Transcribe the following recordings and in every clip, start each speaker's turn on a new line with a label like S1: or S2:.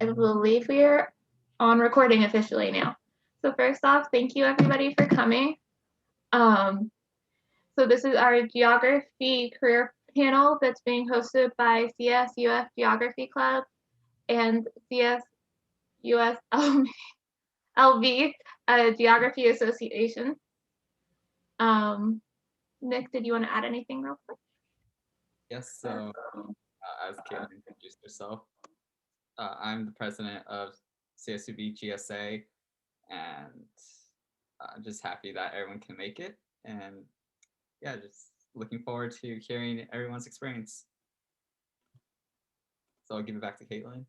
S1: I believe we are on recording officially now. So first off, thank you everybody for coming. So this is our geography career panel that's being hosted by CSUF Geography Club and CSUS LB Geography Association. Nick, did you want to add anything real quick?
S2: Yes, so as Caitlin introduced herself, I'm the president of CSUB GSA, and I'm just happy that everyone can make it. And yeah, just looking forward to hearing everyone's experience. So I'll give it back to Caitlin.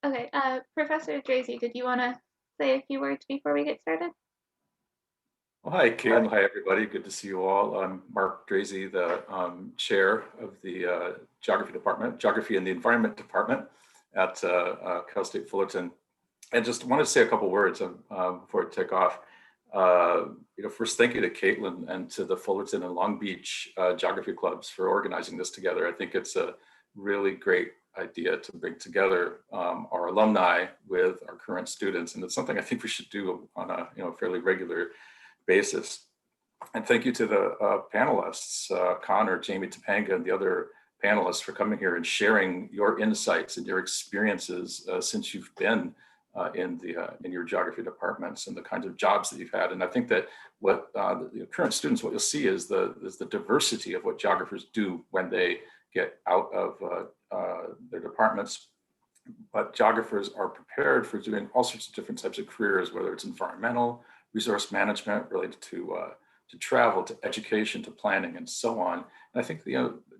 S1: Okay, Professor Drazy, did you want to say a few words before we get started?
S3: Well, hi, Kim. Hi, everybody. Good to see you all. I'm Mark Drazy, the chair of the Geography and the Environment Department at Cal State Fullerton. And just want to say a couple words before I take off. First, thank you to Caitlin and to the Fullerton and Long Beach Geography Clubs for organizing this together. I think it's a really great idea to bring together our alumni with our current students, and it's something I think we should do on a fairly regular basis. And thank you to the panelists, Connor, Jamie Topanga, and the other panelists for coming here and sharing your insights and your experiences since you've been in your geography departments and the kinds of jobs that you've had. And I think that what the current students, what you'll see is the diversity of what geographers do when they get out of their departments. But geographers are prepared for doing all sorts of different types of careers, whether it's environmental, resource management related to travel, to education, to planning, and so on. And I think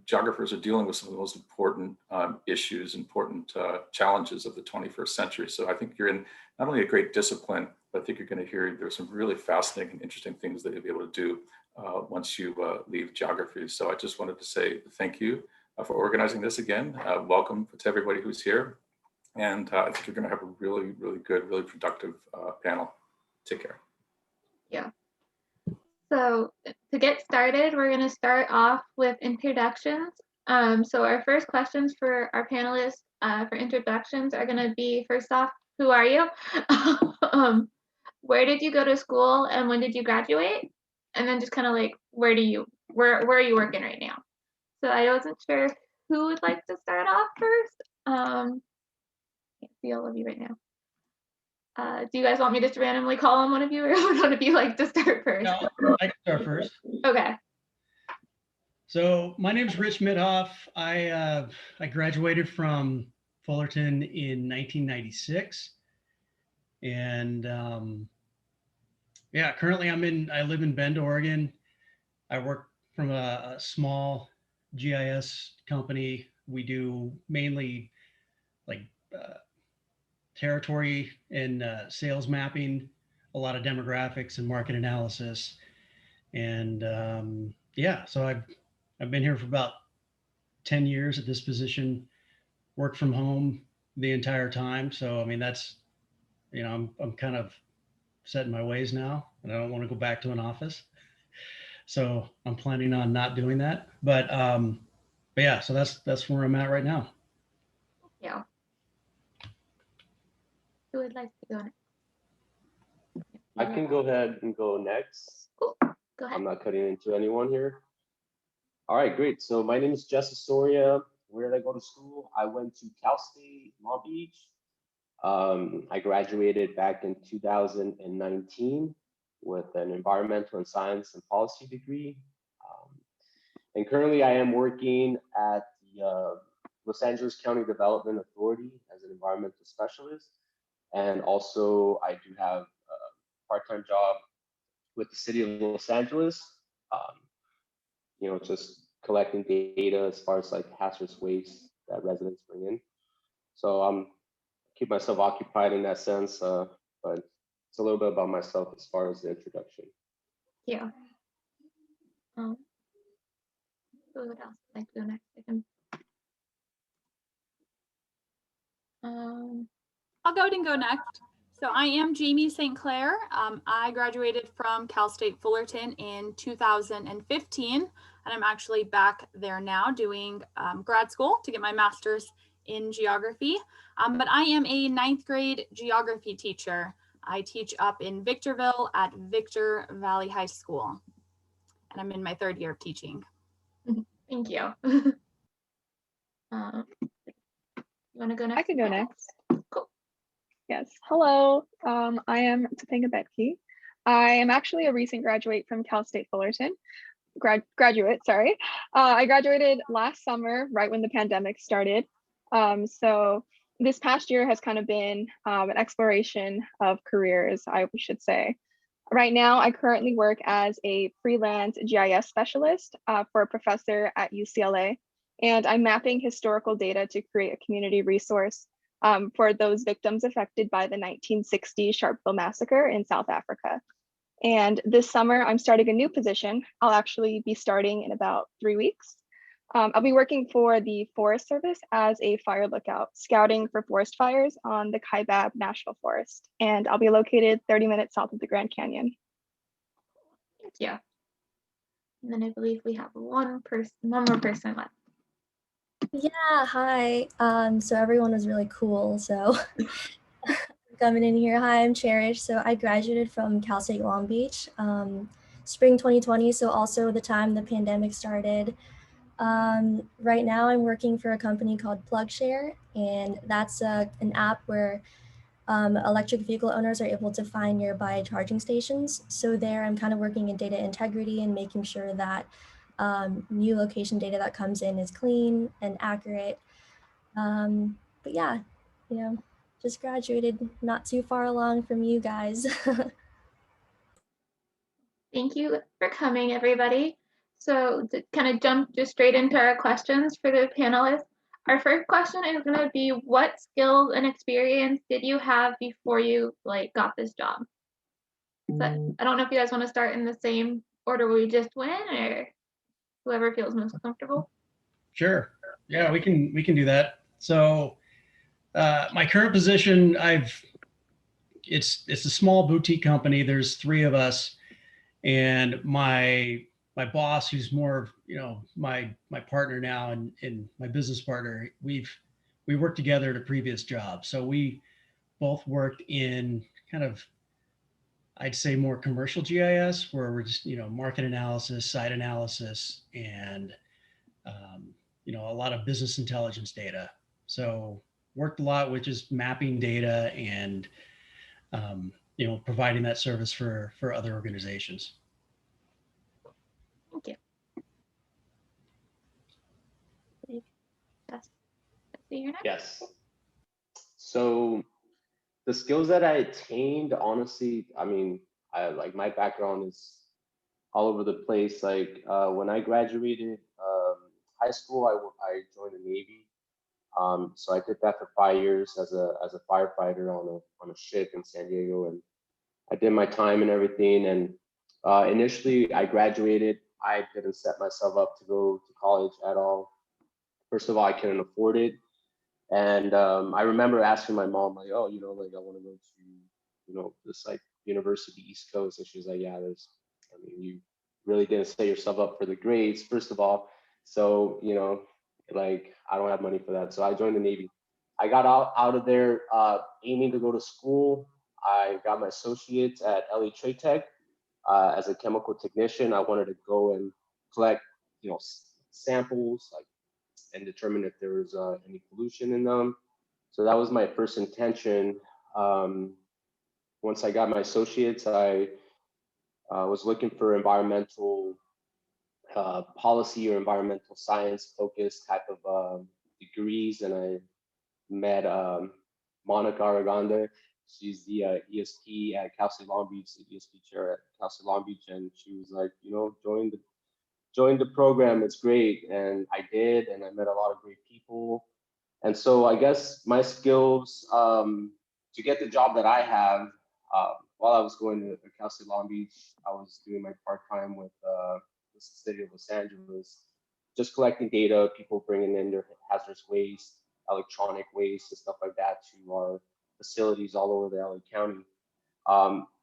S3: geographers are dealing with some of the most important issues, important challenges of the 21st century. So I think you're in not only a great discipline, but I think you're going to hear there's some really fascinating and interesting things that you'll be able to do once you leave geography. So I just wanted to say thank you for organizing this again. Welcome to everybody who's here. And I think you're going to have a really, really good, really productive panel. Take care.
S1: Yeah. So to get started, we're going to start off with introductions. So our first questions for our panelists for introductions are going to be, first off, who are you? Where did you go to school and when did you graduate? And then just kind of like, where are you working right now? So I wasn't sure who would like to start off first. Can't see all of you right now. Do you guys want me to just randomly call on one of you, or would one of you like to start first?
S4: No, I can start first.
S1: Okay.
S4: So my name is Rich Midhoff. I graduated from Fullerton in 1996, and yeah, currently I live in Bend, Oregon. I work from a small GIS company. We do mainly like territory and sales mapping, a lot of demographics and market analysis. And yeah, so I've been here for about 10 years at this position, worked from home the entire time. So, I mean, that's, I'm kind of set in my ways now, and I don't want to go back to an office. So I'm planning on not doing that. But yeah, so that's where I'm at right now.
S1: Yeah. Who would like to go next?
S5: I can go ahead and go next.
S1: Cool. Go ahead.
S5: I'm not cutting into anyone here. All right, great. So my name is Jesse Soria. Where did I go to school? I went to Cal State Long Beach. I graduated back in 2019 with an environmental and science and policy degree. And currently I am working at the Los Angeles County Development Authority as an environmental specialist. And also I do have a part-time job with the city of Los Angeles, just collecting data as far as like hazardous waste that residents bring in. So I'm keep myself occupied in that sense, but it's a little bit about myself as far as the introduction.
S1: Yeah. Who would else like to go next?
S6: I'll go ahead and go next. So I am Jamie St. Clair. I graduated from Cal State Fullerton in 2015, and I'm actually back there now doing grad school to get my master's in geography, but I am a 9th grade geography teacher. I teach up in Victorville at Victor Valley High School, and I'm in my 3rd year of teaching.
S1: Thank you. You want to go next?
S7: I can go next.
S1: Cool.
S7: Yes. Hello. I am Topanga Betke. I am actually a recent graduate from Cal State Fullerton. Graduate, sorry. I graduated last summer, right when the pandemic started. So this past year has kind of been an exploration of careers, I should say. Right now, I currently work as a freelance GIS specialist for a professor at UCLA, and I'm mapping historical data to create a community resource for those victims affected by the 1960 Sharpeville massacre in South Africa. And this summer, I'm starting a new position. I'll actually be starting in about 3 weeks. I'll be working for the Forest Service as a fire lookout, scouting for forest fires on the Kaibab National Forest. And I'll be located 30 minutes south of the Grand Canyon.
S1: Thank you. And then I believe we have one more person left.
S8: Yeah, hi. So everyone was really cool. So coming in here. Hi, I'm Cherish. So I graduated from Cal State Long Beach, spring 2020. So also the time the pandemic started. Right now I'm working for a company called PlugShare, and that's an app where electric vehicle owners are able to find nearby charging stations. So there I'm kind of working in data integrity and making sure that new location data that comes in is clean and accurate. But yeah, just graduated not too far along from you guys.
S1: Thank you for coming, everybody. So to kind of jump just straight into our questions for the panelists, our first question is going to be, what skills and experience did you have before you got this job? So I don't know if you guys want to start in the same order we just went, or whoever feels most comfortable.
S4: Sure. Yeah, we can do that. So my current position, it's a small boutique company. There's 3 of us, and my boss, who's more my partner now and my business partner, we worked together at a previous job. So we both worked in kind of, I'd say, more commercial GIS, where we're just market analysis, site analysis, and a lot of business intelligence data. So worked a lot with just mapping data and providing that service for other organizations.
S1: Thank you.
S5: Yes. So the skills that I attained, honestly, I mean, my background is all over the place. When I graduated high school, I joined the Navy. So I did that for 5 years as a firefighter on a ship in San Diego, and I did my time and everything. And initially, I graduated. I didn't set myself up to go to college at all. First of all, I couldn't afford it. And I remember asking my mom, I want to go to, this university East Coast. And she was like, yeah, you really didn't set yourself up for the grades, first of all. So, I don't have money for that. So I joined the Navy. I got out of there aiming to go to school. I got my associates at LA Trade Tech as a chemical technician. I wanted to go and collect, samples, and determine if there was any pollution in them. So that was my first intention. Once I got my associates, I was looking for environmental policy or environmental science focused type of degrees, and I met Monica Araganda. She's the ESP at Cal State Long Beach, the ESP chair at Cal State Long Beach, and she was like, join the program, it's great. And I did, and I met a lot of great people. And so I guess my skills to get the job that I have, while I was going to Cal State Long Beach, I was doing my part-time with the city of Los Angeles, just collecting data, people bringing in their hazardous waste, electronic waste, and stuff like that to our facilities all over the LA County.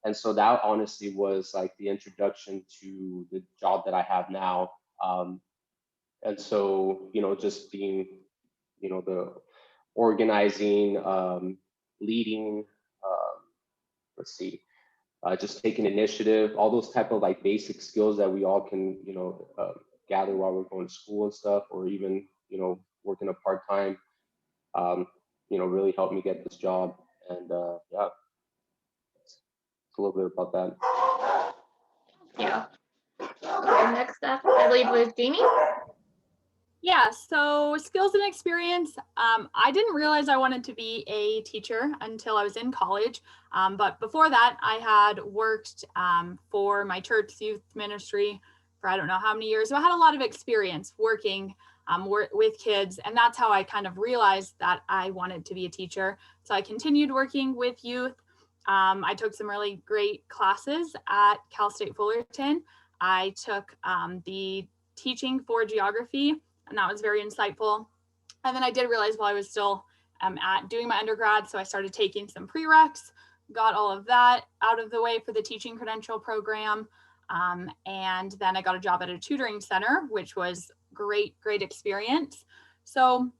S5: And so that honestly was like the introduction to the job that I have now. And so, just being, organizing, leading, just taking initiative, all those type of like basic skills that we all can, gather while we're going to school and stuff, or even, working a part-time, really helped me get this job. And yeah, it's a little bit about that.
S1: Yeah. Okay, next up, I believe, was Jamie.
S6: Yeah, so skills and experience. I didn't realize I wanted to be a teacher until I was in college. But before that, I had worked for my church youth ministry for I don't know how many years. So I had a lot of experience working with kids. And that's how I kind of realized that I wanted to be a teacher. So I continued working with youth. I took some really great classes at Cal State Fullerton. I took the teaching for geography, and that was very insightful. And then I did realize while I was still doing my undergrad, so I started taking some prereqs, got all of that out of the way for the teaching credential program. And then I got a job at a tutoring center, which was great experience. So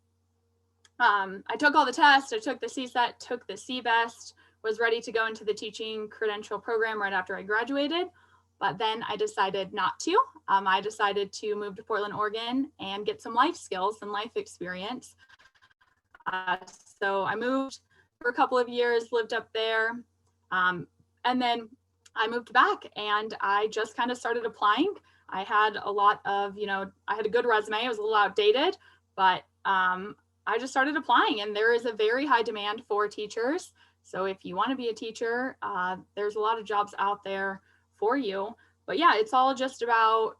S6: I took all the tests, I took the CSET, took the CBEST, was ready to go into the teaching credential program right after I graduated. But then I decided not to. I decided to move to Portland, Oregon and get some life skills and life experience. So I moved for a couple of years, lived up there. And then I moved back and I just kind of started applying. I had a lot of, I had a good resume. It was a little outdated, but I just started applying, and there is a very high demand for teachers. So if you want to be a teacher, there's a lot of jobs out there for you. But yeah, it's all just about,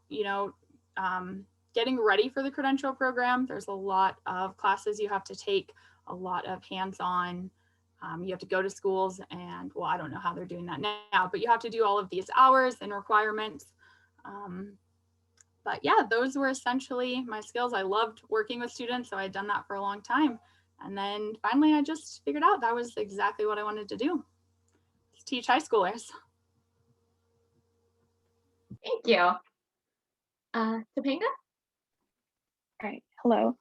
S6: getting ready for the credential program. There's a lot of classes you have to take, a lot of hands-on. You have to go to schools, and well, I don't know how they're doing that now, but you have to do all of these hours and requirements. But yeah, those were essentially my skills. I loved working with students, so I'd done that for a long time. And then finally, I just figured out that was exactly what I wanted to do, teach high schoolers.
S1: Thank you. Topanga?
S7: All right, hello.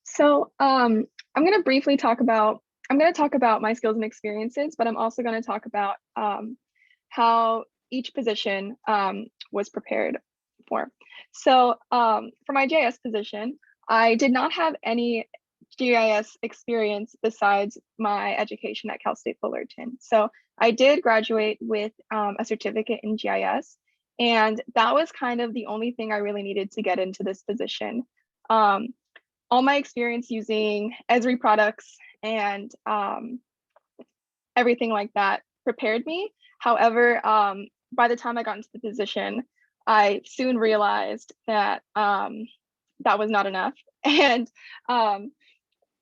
S7: So I'm going to briefly talk about my skills and experiences, but I'm also going to talk about how each position was prepared for. So for my JS position, I did not have any GIS experience besides my education at Cal State Fullerton. So I did graduate with a certificate in GIS, and that was kind of the only thing I really needed to get into this position. All my experience using Esri products and everything like that prepared me. However, by the time I got into the position, I soon realized that that was not enough. And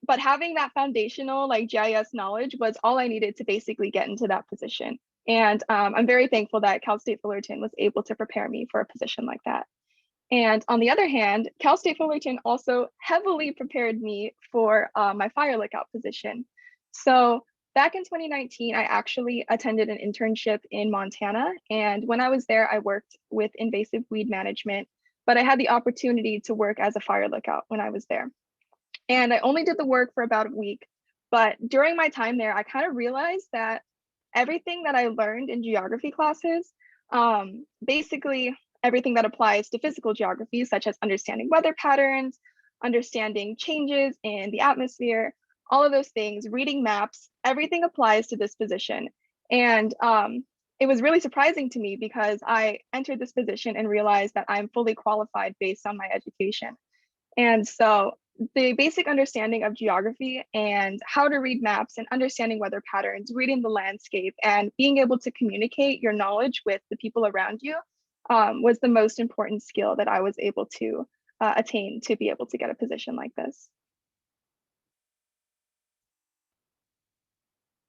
S7: but having that foundational like GIS knowledge was all I needed to basically get into that position. And I'm very thankful that Cal State Fullerton was able to prepare me for a position like that. And on the other hand, Cal State Fullerton also heavily prepared me for my fire lookout position. So back in 2019, I actually attended an internship in Montana. And when I was there, I worked with invasive weed management, but I had the opportunity to work as a fire lookout when I was there. And I only did the work for about a week. But during my time there, I kind of realized that everything that I learned in geography classes, basically everything that applies to physical geography, such as understanding weather patterns, understanding changes in the atmosphere, all of those things, reading maps, everything applies to this position. And it was really surprising to me because I entered this position and realized that I'm fully qualified based on my education. And so the basic understanding of geography and how to read maps and understanding weather patterns, reading the landscape, and being able to communicate your knowledge with the people around you was the most important skill that I was able to attain to be able to get a position like this.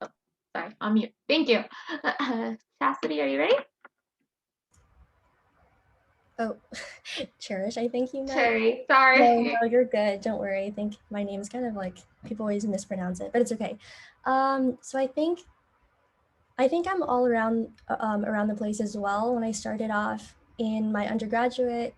S1: Oh, sorry, on mute. Thank you. Chastity, are you ready?
S8: Oh, Cherish, I think you meant.
S1: Cherry, sorry.
S8: No, you're good. Don't worry. I think my name is kind of like, people always mispronounce it, but it's okay. So I think I'm all around around the place as well. When I started off in my undergraduate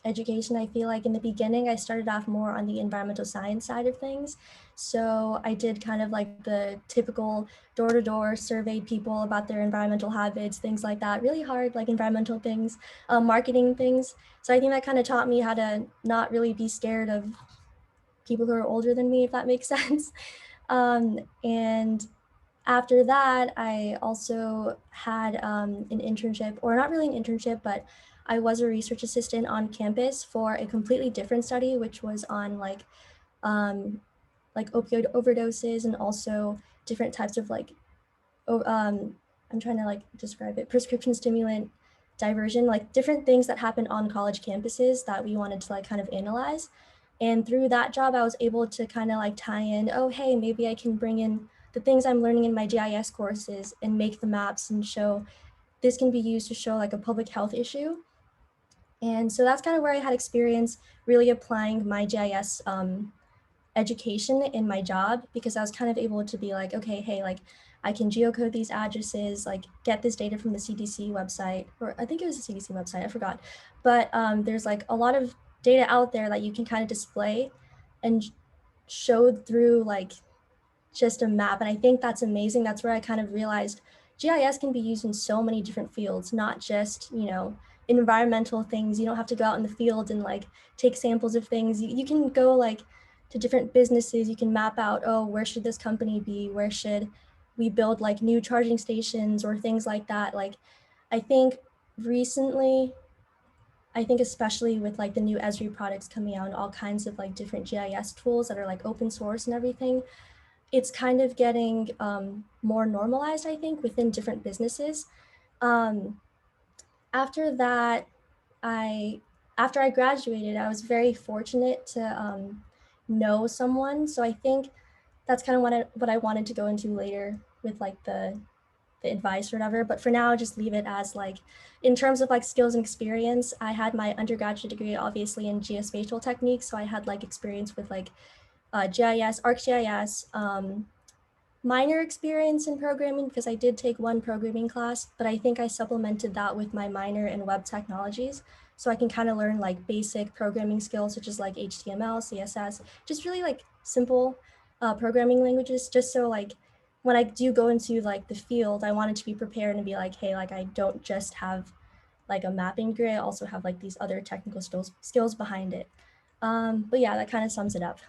S8: education. I feel like in the beginning, I started off more on the environmental science side of things. So I did kind of like the typical door-to-door, surveyed people about their environmental habits, things like that, really hard, like environmental things, marketing things. So I think that kind of taught me how to not really be scared of people who are older than me, if that makes sense. And after that, I also had an internship, or not really an internship, but I was a research assistant on campus for a completely different study, which was on like opioid overdoses and also different types of like, I'm trying to like describe it, prescription stimulant diversion, like different things that happen on college campuses that we wanted to like kind of analyze. And through that job, I was able to kind of like tie in, oh, hey, maybe I can bring in the things I'm learning in my GIS courses and make the maps and show this can be used to show like a public health issue. And so that's kind of where I had experience really applying my GIS education in my job, because I was kind of able to be like, okay, hey, like I can geocode these addresses, like get this data from the CDC website, or I think it was the CDC website, I forgot. But there's like a lot of data out there that you can kind of display and show through like just a map. And I think that's amazing. That's where I kind of realized GIS can be used in so many different fields, not just, you know, environmental things. You don't have to go out in the field and like take samples of things. You can go like to different businesses. You can map out, oh, where should this company be? Where should we build like new charging stations or things like that? Like, I think recently, I think especially with like the new Esri products coming out and all kinds of like different GIS tools that are like open source and everything, it's kind of getting more normalized, I think, within different businesses. After that, after I graduated, I was very fortunate to know someone. So I think that's kind of what I wanted to go into later with like the advice or whatever. But for now, I'll just leave it as like, in terms of like skills and experience, I had my undergraduate degree obviously in geospatial techniques. So I had like experience with like GIS, ArcGIS, minor experience in programming because I did take one programming class, but I think I supplemented that with my minor in web technologies. So I can kind of learn like basic programming skills such as like HTML, CSS, just really like simple programming languages, just so like when I do go into like the field, I wanted to be prepared and be like, hey, like I don't just have like a mapping degree, I also have like these other technical skills behind it. But yeah, that kind of sums it up.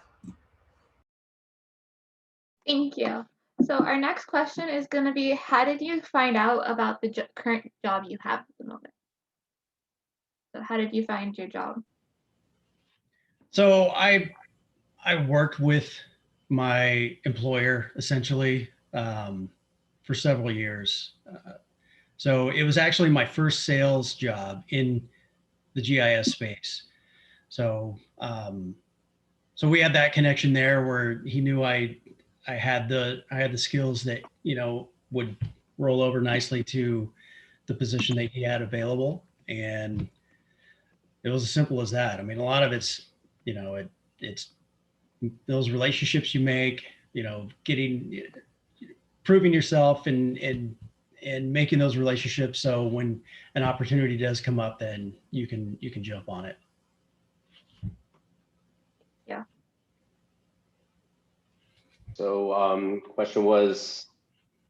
S1: Thank you. So our next question is going to be, how did you find out about the current job you have at the moment? So how did you find your job?
S4: So I worked with my employer essentially for several years. So it was actually my first sales job in the GIS space. So so we had that connection there where he knew I had the skills that, you know, would roll over nicely to the position that he had available. And it was as simple as that. I mean, a lot of it's, you know, it's those relationships you make, you know, proving yourself and making those relationships. So when an opportunity does come up, then you can jump on it.
S1: Yeah.
S5: So question was,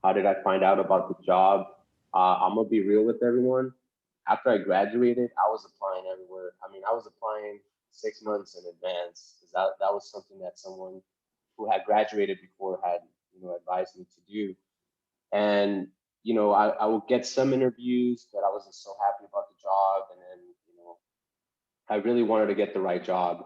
S5: how did I find out about the job? I'm gonna be real with everyone. After I graduated, I was applying everywhere. I mean, I was applying 6 months in advance because that was something that someone who had graduated before had, you know, advised me to do. And, you know, I would get some interviews, but I wasn't so happy about the job. And then, you know, I really wanted to get the right job.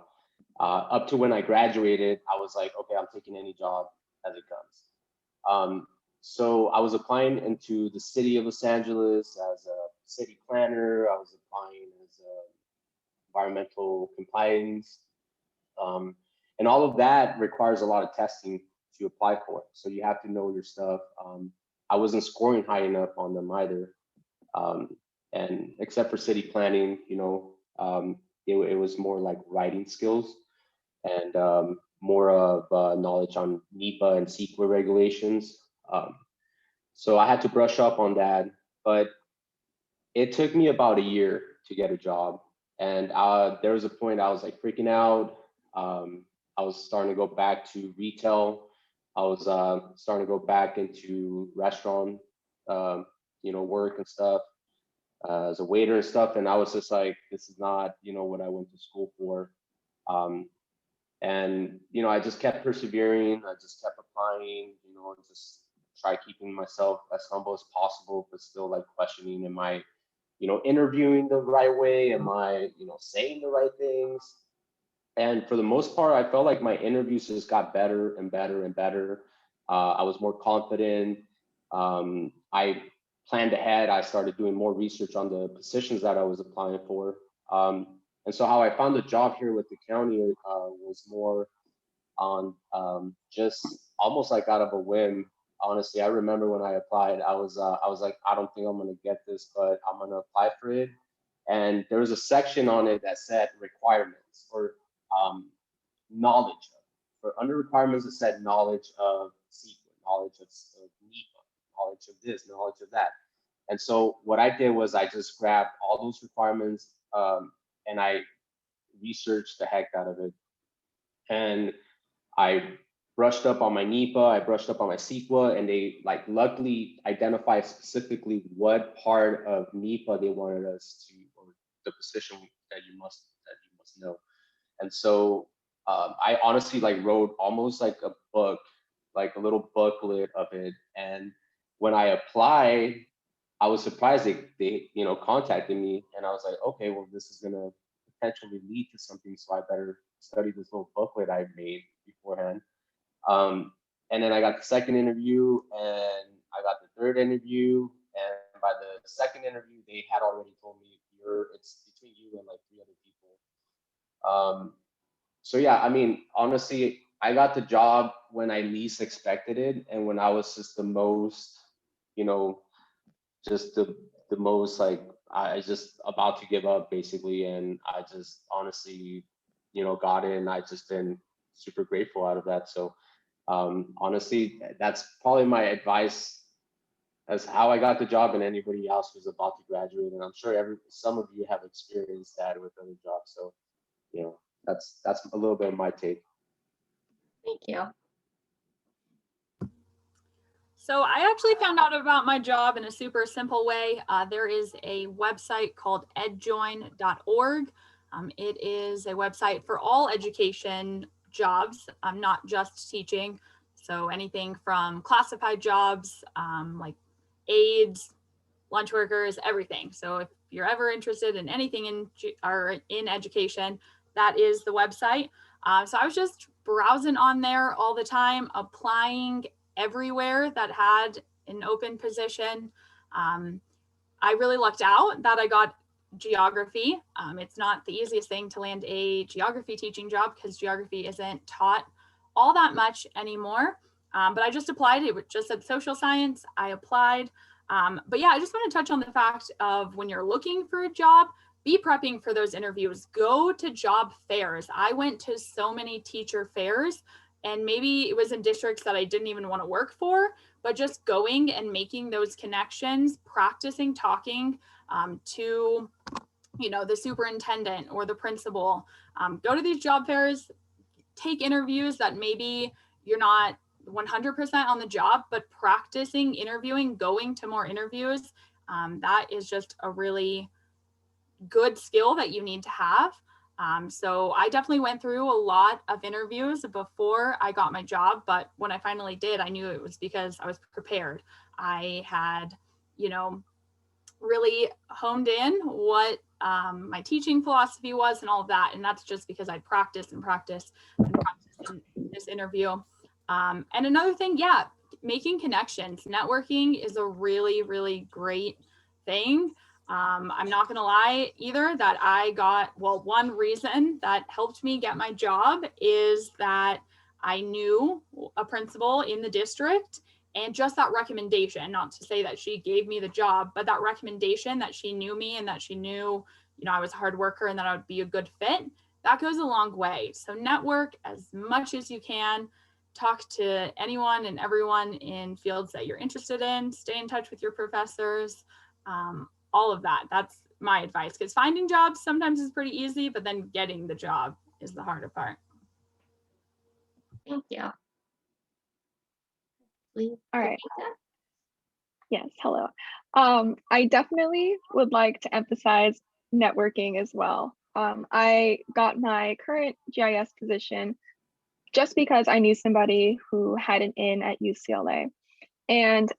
S5: Up to when I graduated, I was like, okay, I'm taking any job as it comes. So I was applying into the city of Los Angeles as a city planner. I was applying as a environmental compliance. And all of that requires a lot of testing to apply for it. So you have to know your stuff. I wasn't scoring high enough on them either. And except for city planning, you know, it was more like writing skills and more of knowledge on NEPA and CEQA regulations. So I had to brush up on that, but it took me about a year to get a job. And there was a point I was like freaking out. I was starting to go back to retail. I was starting to go back into restaurant, work and stuff, as a waiter and stuff. And I was just like, this is not, what I went to school for. And I just kept persevering. I just kept applying, and just try keeping myself as humble as possible, but still like questioning, am I, interviewing the right way? Am I, saying the right things? And for the most part, I felt like my interviews just got better and better and better. I was more confident. I planned ahead. I started doing more research on the positions that I was applying for. And so how I found the job here with the county was more on just almost like out of a whim. Honestly, I remember when I applied, I was like, I don't think I'm gonna get this, but I'm gonna apply for it. And there was a section on it that said requirements or knowledge of. For under requirements, it said knowledge of SQL, knowledge of NEPA, knowledge of this, knowledge of that. And so what I did was I just grabbed all those requirements and I researched the heck out of it. And I brushed up on my NEPA, I brushed up on my SQL, and they like luckily identified specifically what part of NEPA they wanted us to, or the position that you must know. And so I honestly like wrote almost like a book, like a little booklet of it. And when I applied, I was surprised they contacted me, and I was like, okay, well, this is gonna potentially lead to something, so I better study this little booklet I made beforehand. And then I got the second interview, and I got the third interview, and by the second interview, they had already told me it's between you and like 3 other people. So yeah, I mean, honestly, I got the job when I least expected it, and when I was just the most, just the most like I just about to give up basically, and I just honestly, got in. I just been super grateful out of that. So honestly, that's probably my advice as how I got the job, and anybody else who's about to graduate. And I'm sure some of you have experienced that with other jobs. So that's a little bit of my take.
S1: Thank you.
S6: So I actually found out about my job in a super simple way. There is a website called edjoin.org. It is a website for all education jobs, not just teaching. So anything from classified jobs, like aides, lunch workers, everything. So if you're ever interested in anything in education, that is the website. So I was just browsing on there all the time, applying everywhere that had an open position. I really lucked out that I got geography. It's not the easiest thing to land a geography teaching job because geography isn't taught all that much anymore. But I just applied. It just said social science. I applied. But yeah, I just want to touch on the fact of when you're looking for a job, be prepping for those interviews. Go to job fairs. I went to so many teacher fairs, and maybe it was in districts that I didn't even want to work for, but just going and making those connections, practicing talking to, the superintendent or the principal. Go to these job fairs, take interviews that maybe you're not 100% on the job, but practicing interviewing, going to more interviews, that is just a really good skill that you need to have. So I definitely went through a lot of interviews before I got my job, but when I finally did, I knew it was because I was prepared. I had, really honed in what my teaching philosophy was and all of that. And that's just because I practiced in this interview. And another thing, yeah, making connections. Networking is a really, really great thing. I'm not going to lie either that one reason that helped me get my job is that I knew a principal in the district, and just that recommendation, not to say that she gave me the job, but that recommendation that she knew me and that she knew, I was a hard worker and that I would be a good fit, that goes a long way. So network as much as you can. Talk to anyone and everyone in fields that you're interested in. Stay in touch with your professors. All of that. my advice, because finding jobs sometimes is pretty easy, but then getting the job is the harder part.
S1: Thank you.
S7: All right. Yes, hello. I definitely would like to emphasize networking as well. I got my current GIS position just because I knew somebody who had an in at UCLA. And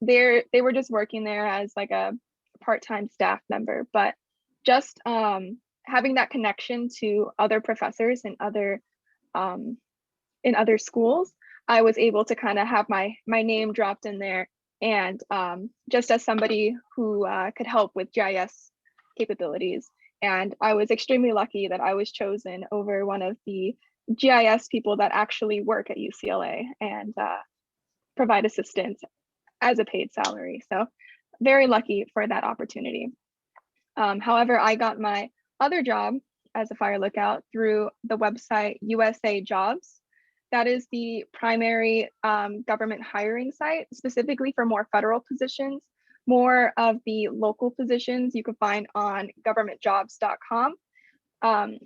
S7: they were just working there as like a part-time staff member, but just having that connection to other professors and in other schools, I was able to kind of have my name dropped in there, and just as somebody who could help with GIS capabilities. And I was extremely lucky that I was chosen over one of the GIS people that actually work at UCLA and provide assistance as a paid salary. So very lucky for that opportunity. However, I got my other job as a fire lookout through the website USA Jobs. That is the primary government hiring site, specifically for more federal positions. More of the local positions you can find on governmentjobs.com.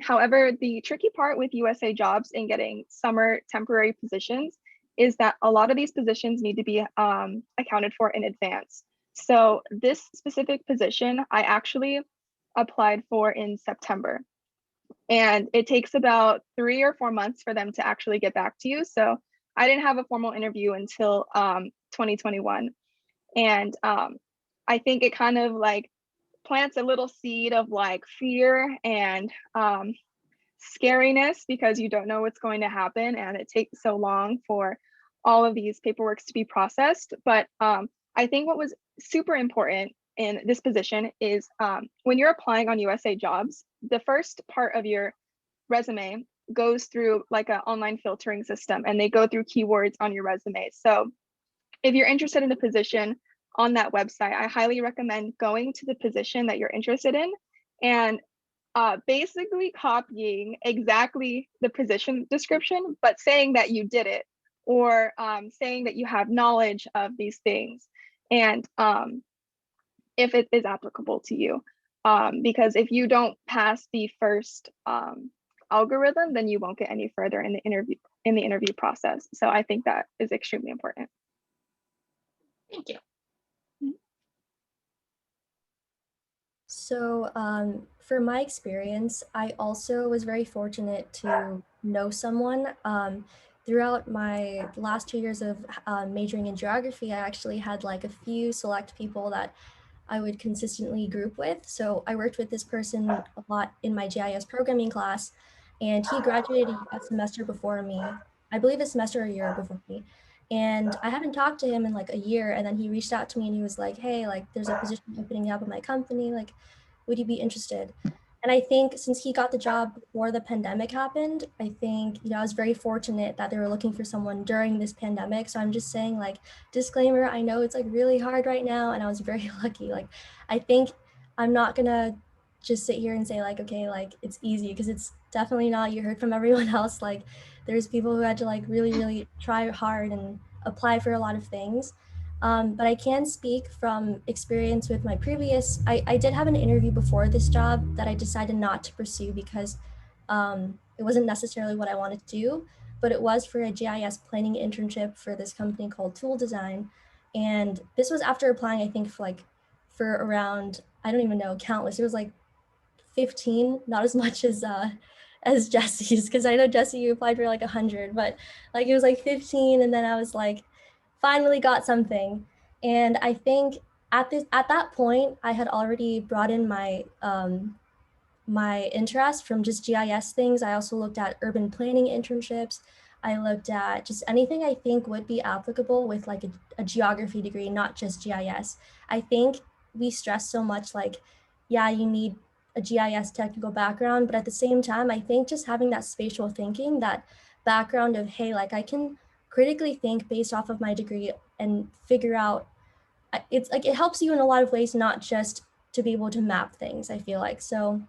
S7: However, the tricky part with USA Jobs in getting summer temporary positions is that a lot of these positions need to be accounted for in advance. So this specific position, I actually applied for in September. And it takes about 3 or 4 months for them to actually get back to you. So I didn't have a formal interview until 2021. And I think it kind of like plants a little seed of like fear and scariness because you don't know what's going to happen and it takes so long for all of these paperworks to be processed. But I think what was super important in this position is when you're applying on USA Jobs, the first part of your resume goes through like an online filtering system and they go through keywords on your resume. So if you're interested in a position on that website, I highly recommend going to the position that you're interested in and basically copying exactly the position description, but saying that you did it or saying that you have knowledge of these things and if it is applicable to you. Because if you don't pass the first algorithm, then you won't get any further in the interview process. So I think that is extremely important.
S1: Thank you.
S8: So for my experience, I also was very fortunate to know someone. Throughout my last 2 years of majoring in geography, I actually had like a few select people that I would consistently group with. So I worked with this person a lot in my GIS programming class, and he graduated a semester before me. I believe a semester or a year before me. And I haven't talked to him in like a year. And then he reached out to me and he was like, hey, like there's a position opening up in my company. Like, would you be interested? And I think since he got the job before the pandemic happened, I think, I was very fortunate that they were looking for someone during this pandemic. So I'm just saying, like, disclaimer, I know it's like really hard right now and I was very lucky. Like, I think I'm not gonna just sit here and say like, okay, like it's easy, because it's definitely not. You heard from everyone else, like there's people who had to like really, really try hard and apply for a lot of things. But I can speak from experience with my previous, I did have an interview before this job that I decided not to pursue because it wasn't necessarily what I wanted to do, but it was for a GIS planning internship for this company called Tool Design. And this was after applying, I think for around, I don't even know, countless. It was like 15, not as much as Jesse's, because I know Jesse, you applied for like 100, but like it was like 15, and then I was like, finally got something. And I think at that point, I had already brought in my interest from just GIS things. I also looked at urban planning internships. I looked at just anything I think would be applicable with like a geography degree, not just GIS. I think we stress so much like, yeah, you need a GIS technical background, but at the same time, I think just having that spatial thinking, that background of, hey, like I can critically think based off of my degree and figure out, it's like it helps you in a lot of ways, not just to be able to map things, I feel like. So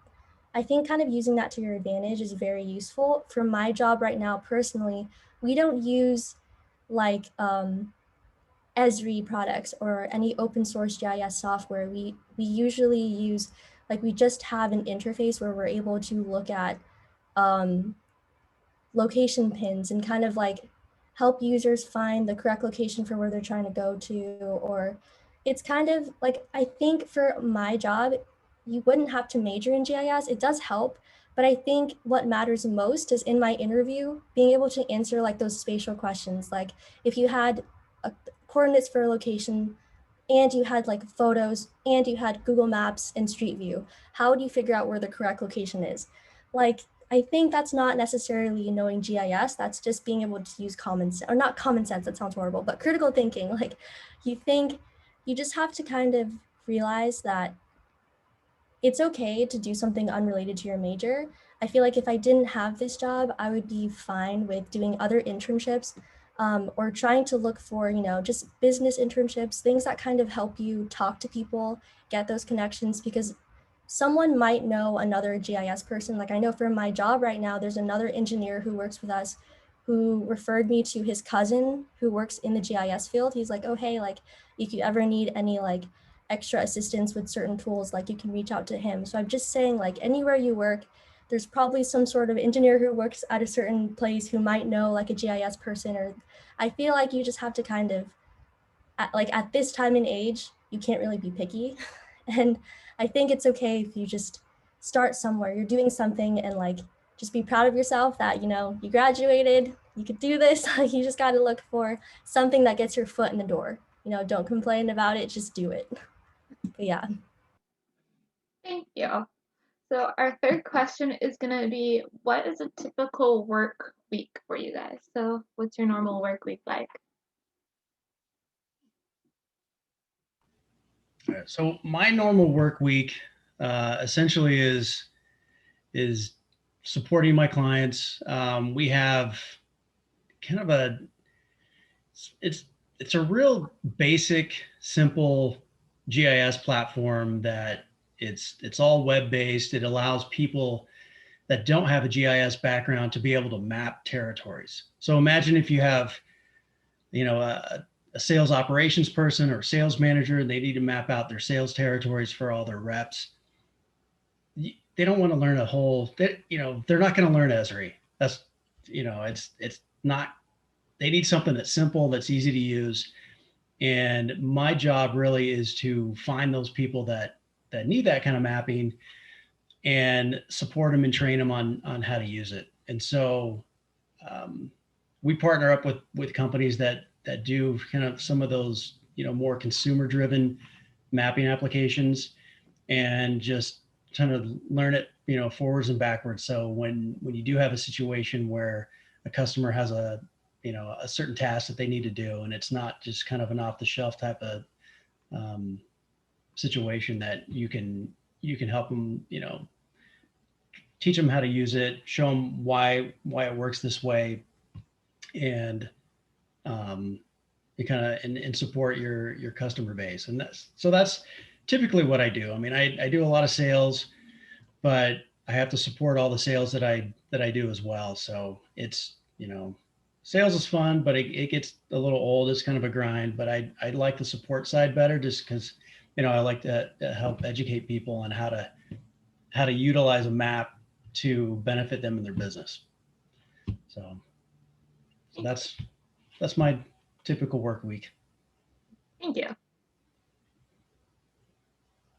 S8: I think kind of using that to your advantage is very useful. For my job right now, personally, we don't use like Esri products or any open source GIS software. We usually use Like we just have an interface where we're able to look at location pins and kind of like help users find the correct location for where they're trying to go to. Or it's kind of like, I think for my job, you wouldn't have to major in GIS. It does help, but I think what matters most is in my interview, being able to answer like those spatial questions. Like if you had coordinates for a location and you had like photos and you had Google Maps and Street View, how would you figure out where the correct location is? Like, I think that's not necessarily knowing GIS, that's just being able to use common sense, or not common sense, that sounds horrible, but critical thinking. Like you just have to kind of realize that it's okay to do something unrelated to your major. I feel like if I didn't have this job, I would be fine with doing other internships or trying to look for, just business internships, things that kind of help you talk to people, get those connections, because someone might know another GIS person. Like I know for my job right now, there's another engineer who works with us who referred me to his cousin who works in the GIS field. He's like, oh, hey, like if you ever need any like extra assistance with certain tools, like you can reach out to him. So I'm just saying, like anywhere you work, there's probably some sort of engineer who works at a certain place who might know like a GIS person. Or I feel like you just have to kind of, at this time and age, you can't really be picky. And I think it's okay if you just start somewhere, you're doing something, and like just be proud of yourself that, you graduated, you could do this. Like you just got to look for something that gets your foot in the door. Don't complain about it, just do it. But yeah.
S1: Thank you. So our third question is going to be, what is a typical work week for you guys? So what's your normal work week like?
S4: All right, so my normal work week essentially is supporting my clients. We have kind of it's a real basic, simple GIS platform that it's all web-based. It allows people that don't have a GIS background to be able to map territories. So imagine if you have, a sales operations person or sales manager, and they need to map out their sales territories for all their reps. They don't want to learn they're not going to learn Esri. That's, it's not, they need something that's simple, that's easy to use. And my job really is to find those people that need that kind of mapping and support them and train them on how to use it. And so we partner up with companies that do kind of some of those, more consumer driven mapping applications, and just kind of learn it, forwards and backwards. So when you do have a situation where a customer has a certain task that they need to do, and it's not just kind of an off the shelf type of situation, that you can help them, teach them how to use it, show them why it works this way, and you kind of and support your customer base. And that's typically what I do. I mean, I do a lot of sales, but I have to support all the sales that I do as well. So it's, sales is fun, but it gets a little old. It's kind of a grind, but I like the support side better, just because, I like to help educate people on how to utilize a map to benefit them in their business. So that's my typical work week.
S1: Thank you.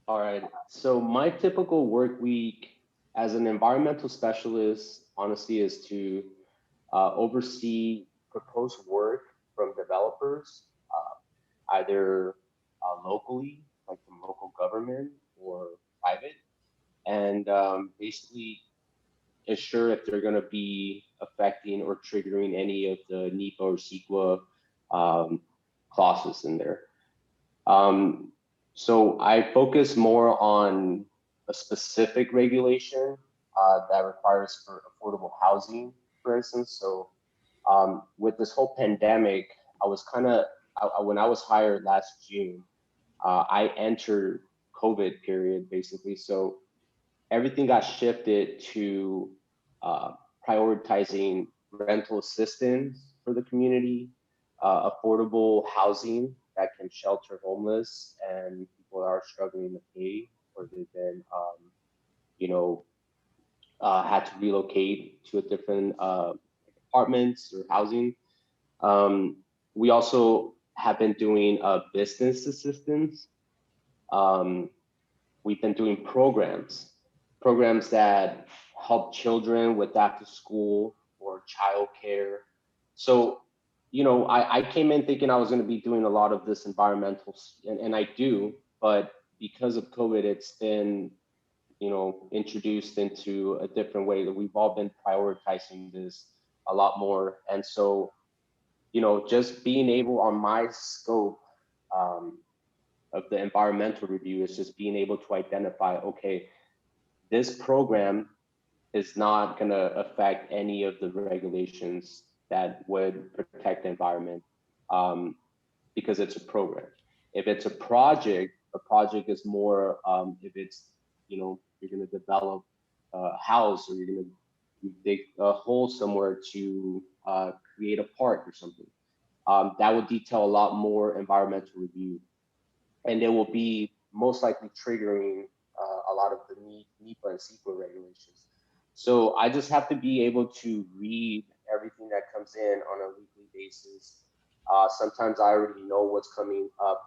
S5: All right. So my typical work week as an environmental specialist, honestly, is to oversee proposed work from developers, either locally, like from local government, or private, and basically ensure if they're going to be affecting or triggering any of the NEPA or CEQA clauses in there. So I focus more on a specific regulation that requires for affordable housing, for instance. So with this whole pandemic, I was when I was hired last June, I entered COVID period, basically. So everything got shifted to prioritizing rental assistance for the community, affordable housing that can shelter homeless and people that are struggling to pay or they've been, had to relocate to a different apartments or housing. We also have been doing business assistance. We've been doing programs that help children with after school or childcare. So, I came in thinking I was going to be doing a lot of this environmental, and I do, but because of COVID, it's been, introduced into a different way that we've all been prioritizing this a lot more. And so, just being able on my scope, of the environmental review is just being able to identify, okay, this program is not going to affect any of the regulations that would protect the environment, because it's a program. If it's a project is more, if it's, you're going to develop a house, or you're going to dig a hole somewhere to create a park or something, that would detail a lot more environmental review. And they will be most likely triggering a lot of the NEPA and CEQA regulations. So I just have to be able to read everything that comes in on a weekly basis. Sometimes I already know what's coming up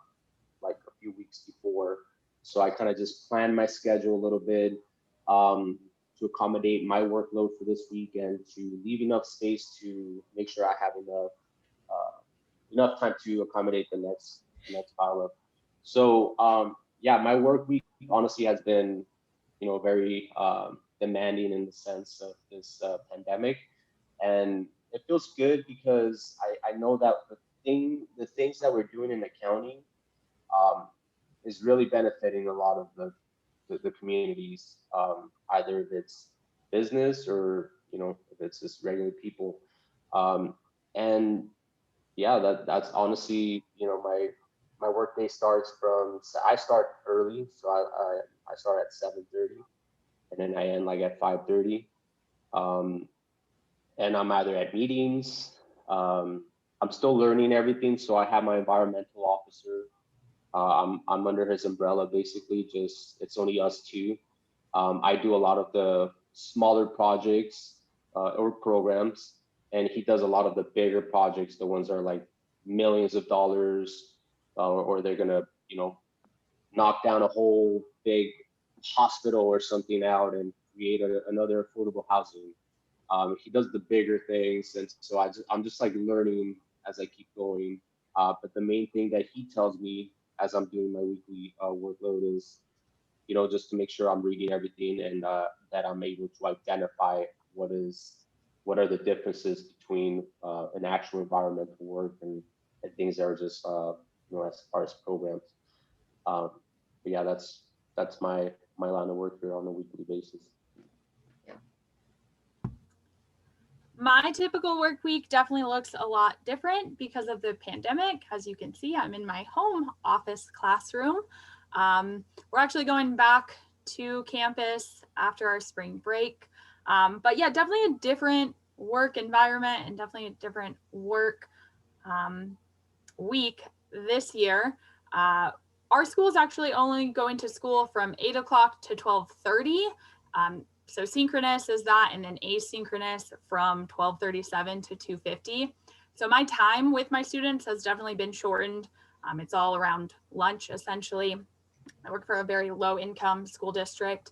S5: like a few weeks before. So I kind of just plan my schedule a little bit to accommodate my workload for this week, and to leave enough space to make sure I have enough time to accommodate the next pile up. So yeah, my work week honestly has been, very demanding in the sense of this pandemic, and it feels good because I know that the things that we're doing in accounting is really benefiting a lot of the communities, either if it's business or if it's just regular people, and yeah, that's honestly, my workday starts from, I start early, so I start at 7:30, and then I end like at 5:30, and I'm either at meetings. I'm still learning everything, so I have my environmental officer. I'm under his umbrella basically. Just it's only us two. I do a lot of the smaller projects or programs, and he does a lot of the bigger projects, the ones that are like millions of dollars, or they're gonna, knock down a whole big hospital or something out and create another affordable housing. He does the bigger things, and so I'm just like learning as I keep going. But the main thing that he tells me as I'm doing my weekly workload is, just to make sure I'm reading everything, and that I'm able to identify what are the differences between an actual environmental work and things that are just as far as programs. But yeah, that's my line of work here on a weekly basis.
S6: My typical work week definitely looks a lot different because of the pandemic. As you can see, I'm in my home office classroom. We're actually going back to campus after our spring break. But yeah, definitely a different work environment and definitely a different work week this year. Our school is actually only going to school from 8 o'clock to 12:30. So synchronous is that, and then asynchronous from 12:37 to 2:50. So my time with my students has definitely been shortened. It's all around lunch, essentially. I work for a very low income school district.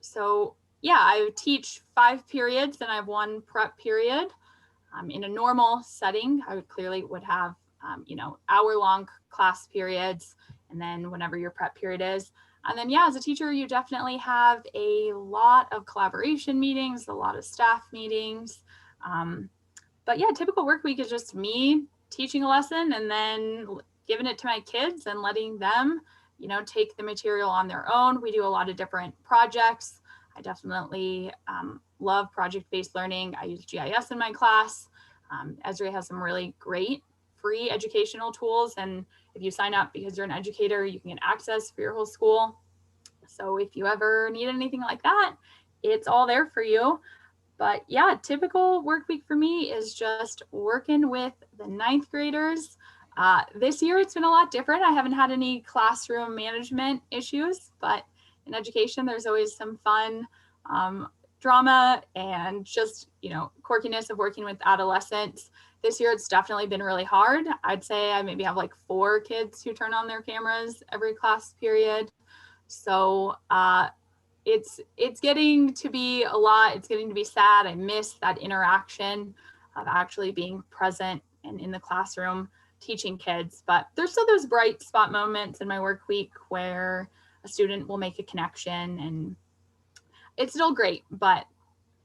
S6: So yeah, I teach 5 periods and I have 1 prep period. In a normal setting, I would have, hour-long class periods, and then whenever your prep period is. And then, yeah, as a teacher, you definitely have a lot of collaboration meetings, a lot of staff meetings. But yeah, typical work week is just me teaching a lesson and then giving it to my kids and letting them, take the material on their own. We do a lot of different projects. I definitely love project-based learning. I use GIS in my class. Esri has some really great free educational tools, and if you sign up because you're an educator, you can get access for your whole school. So if you ever need anything like that, it's all there for you. But yeah, typical work week for me is just working with the 9th graders. This year it's been a lot different. I haven't had any classroom management issues, but in education, there's always some fun drama and just, quirkiness of working with adolescents. This year, it's definitely been really hard. I'd say I maybe have like 4 kids who turn on their cameras every class period. So it's getting to be a lot. It's getting to be sad. I miss that interaction of actually being present and in the classroom teaching kids. But there's still those bright spot moments in my work week where a student will make a connection, and it's still great. But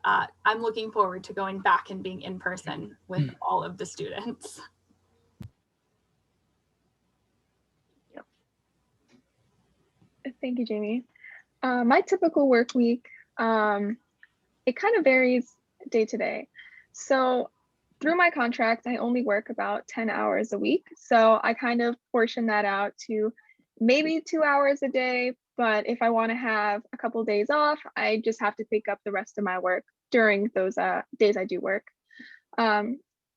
S6: I'm looking forward to going back and being in person with all of the students.
S7: Thank you, Jamie. My typical work week, it kind of varies day to day. So through my contract, I only work about 10 hours a week. So I kind of portion that out to maybe 2 hours a day. But if I want to have a couple of days off, I just have to pick up the rest of my work during those days I do work.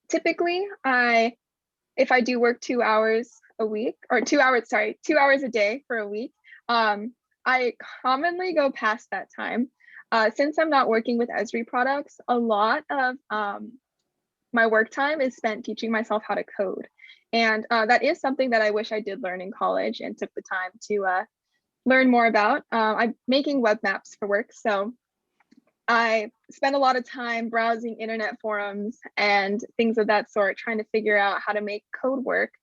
S7: Typically, if I do work 2 hours a week, or 2 hours a day for a week, I commonly go past that time. Since I'm not working with Esri products, a lot of my work time is spent teaching myself how to code. And that is something that I wish I did learn in college and took the time to learn more about. I'm making web maps for work, so I spend a lot of time browsing internet forums and things of that sort, trying to figure out how to make code work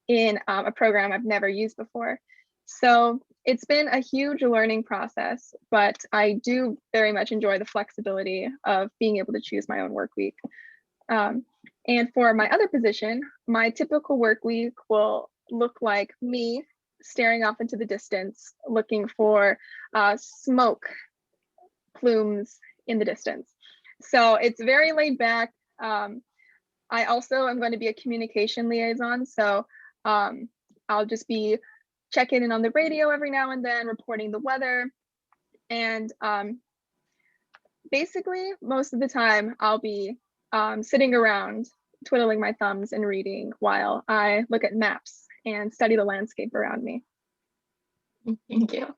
S7: in a program I've never used before. So it's been a huge learning process, but I do very much enjoy the flexibility of being able to choose my own work week. And for my other position, my typical work week will look like me staring off into the distance, looking for smoke plumes in the distance. So it's very laid back. I also am going to be a communication liaison. So I'll just be checking in on the radio every now and then, reporting the weather. And basically, most of the time, I'll be sitting around, twiddling my thumbs and reading while I look at maps and study the landscape around me.
S1: Thank you.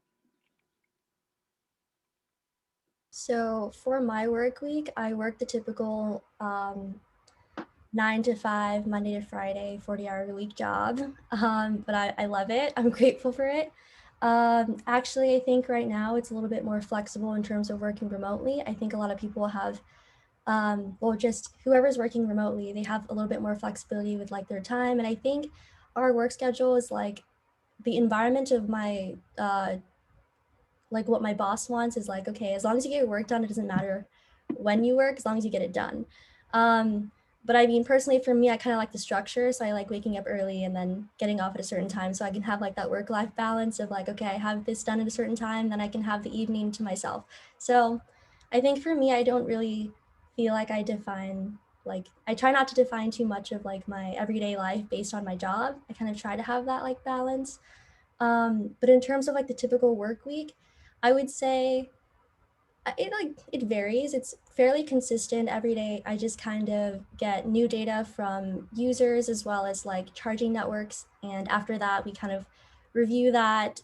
S8: So for my work week, I work the typical 9 to 5, Monday to Friday, 40-hour-a-week job. But I love it. I'm grateful for it. Actually, I think right now it's a little bit more flexible in terms of working remotely. I think a lot of people have, well, just whoever's working remotely, they have a little bit more flexibility with like their time. And I think our work schedule is like the environment of my, like what my boss wants is like, okay, as long as you get your work done, it doesn't matter when you work, as long as you get it done. But I mean, personally for me, I kind of like the structure. So I like waking up early and then getting off at a certain time. So I can have like that work-life balance of like, okay, I have this done at a certain time, then I can have the evening to myself. So I think for me, I don't really feel like I define, like, I try not to define too much of like my everyday life based on my job. I kind of try to have that like balance. But in terms of like the typical work week, I would say it varies. It's fairly consistent every day. I just kind of get new data from users as well as like charging networks, and after that we kind of review that,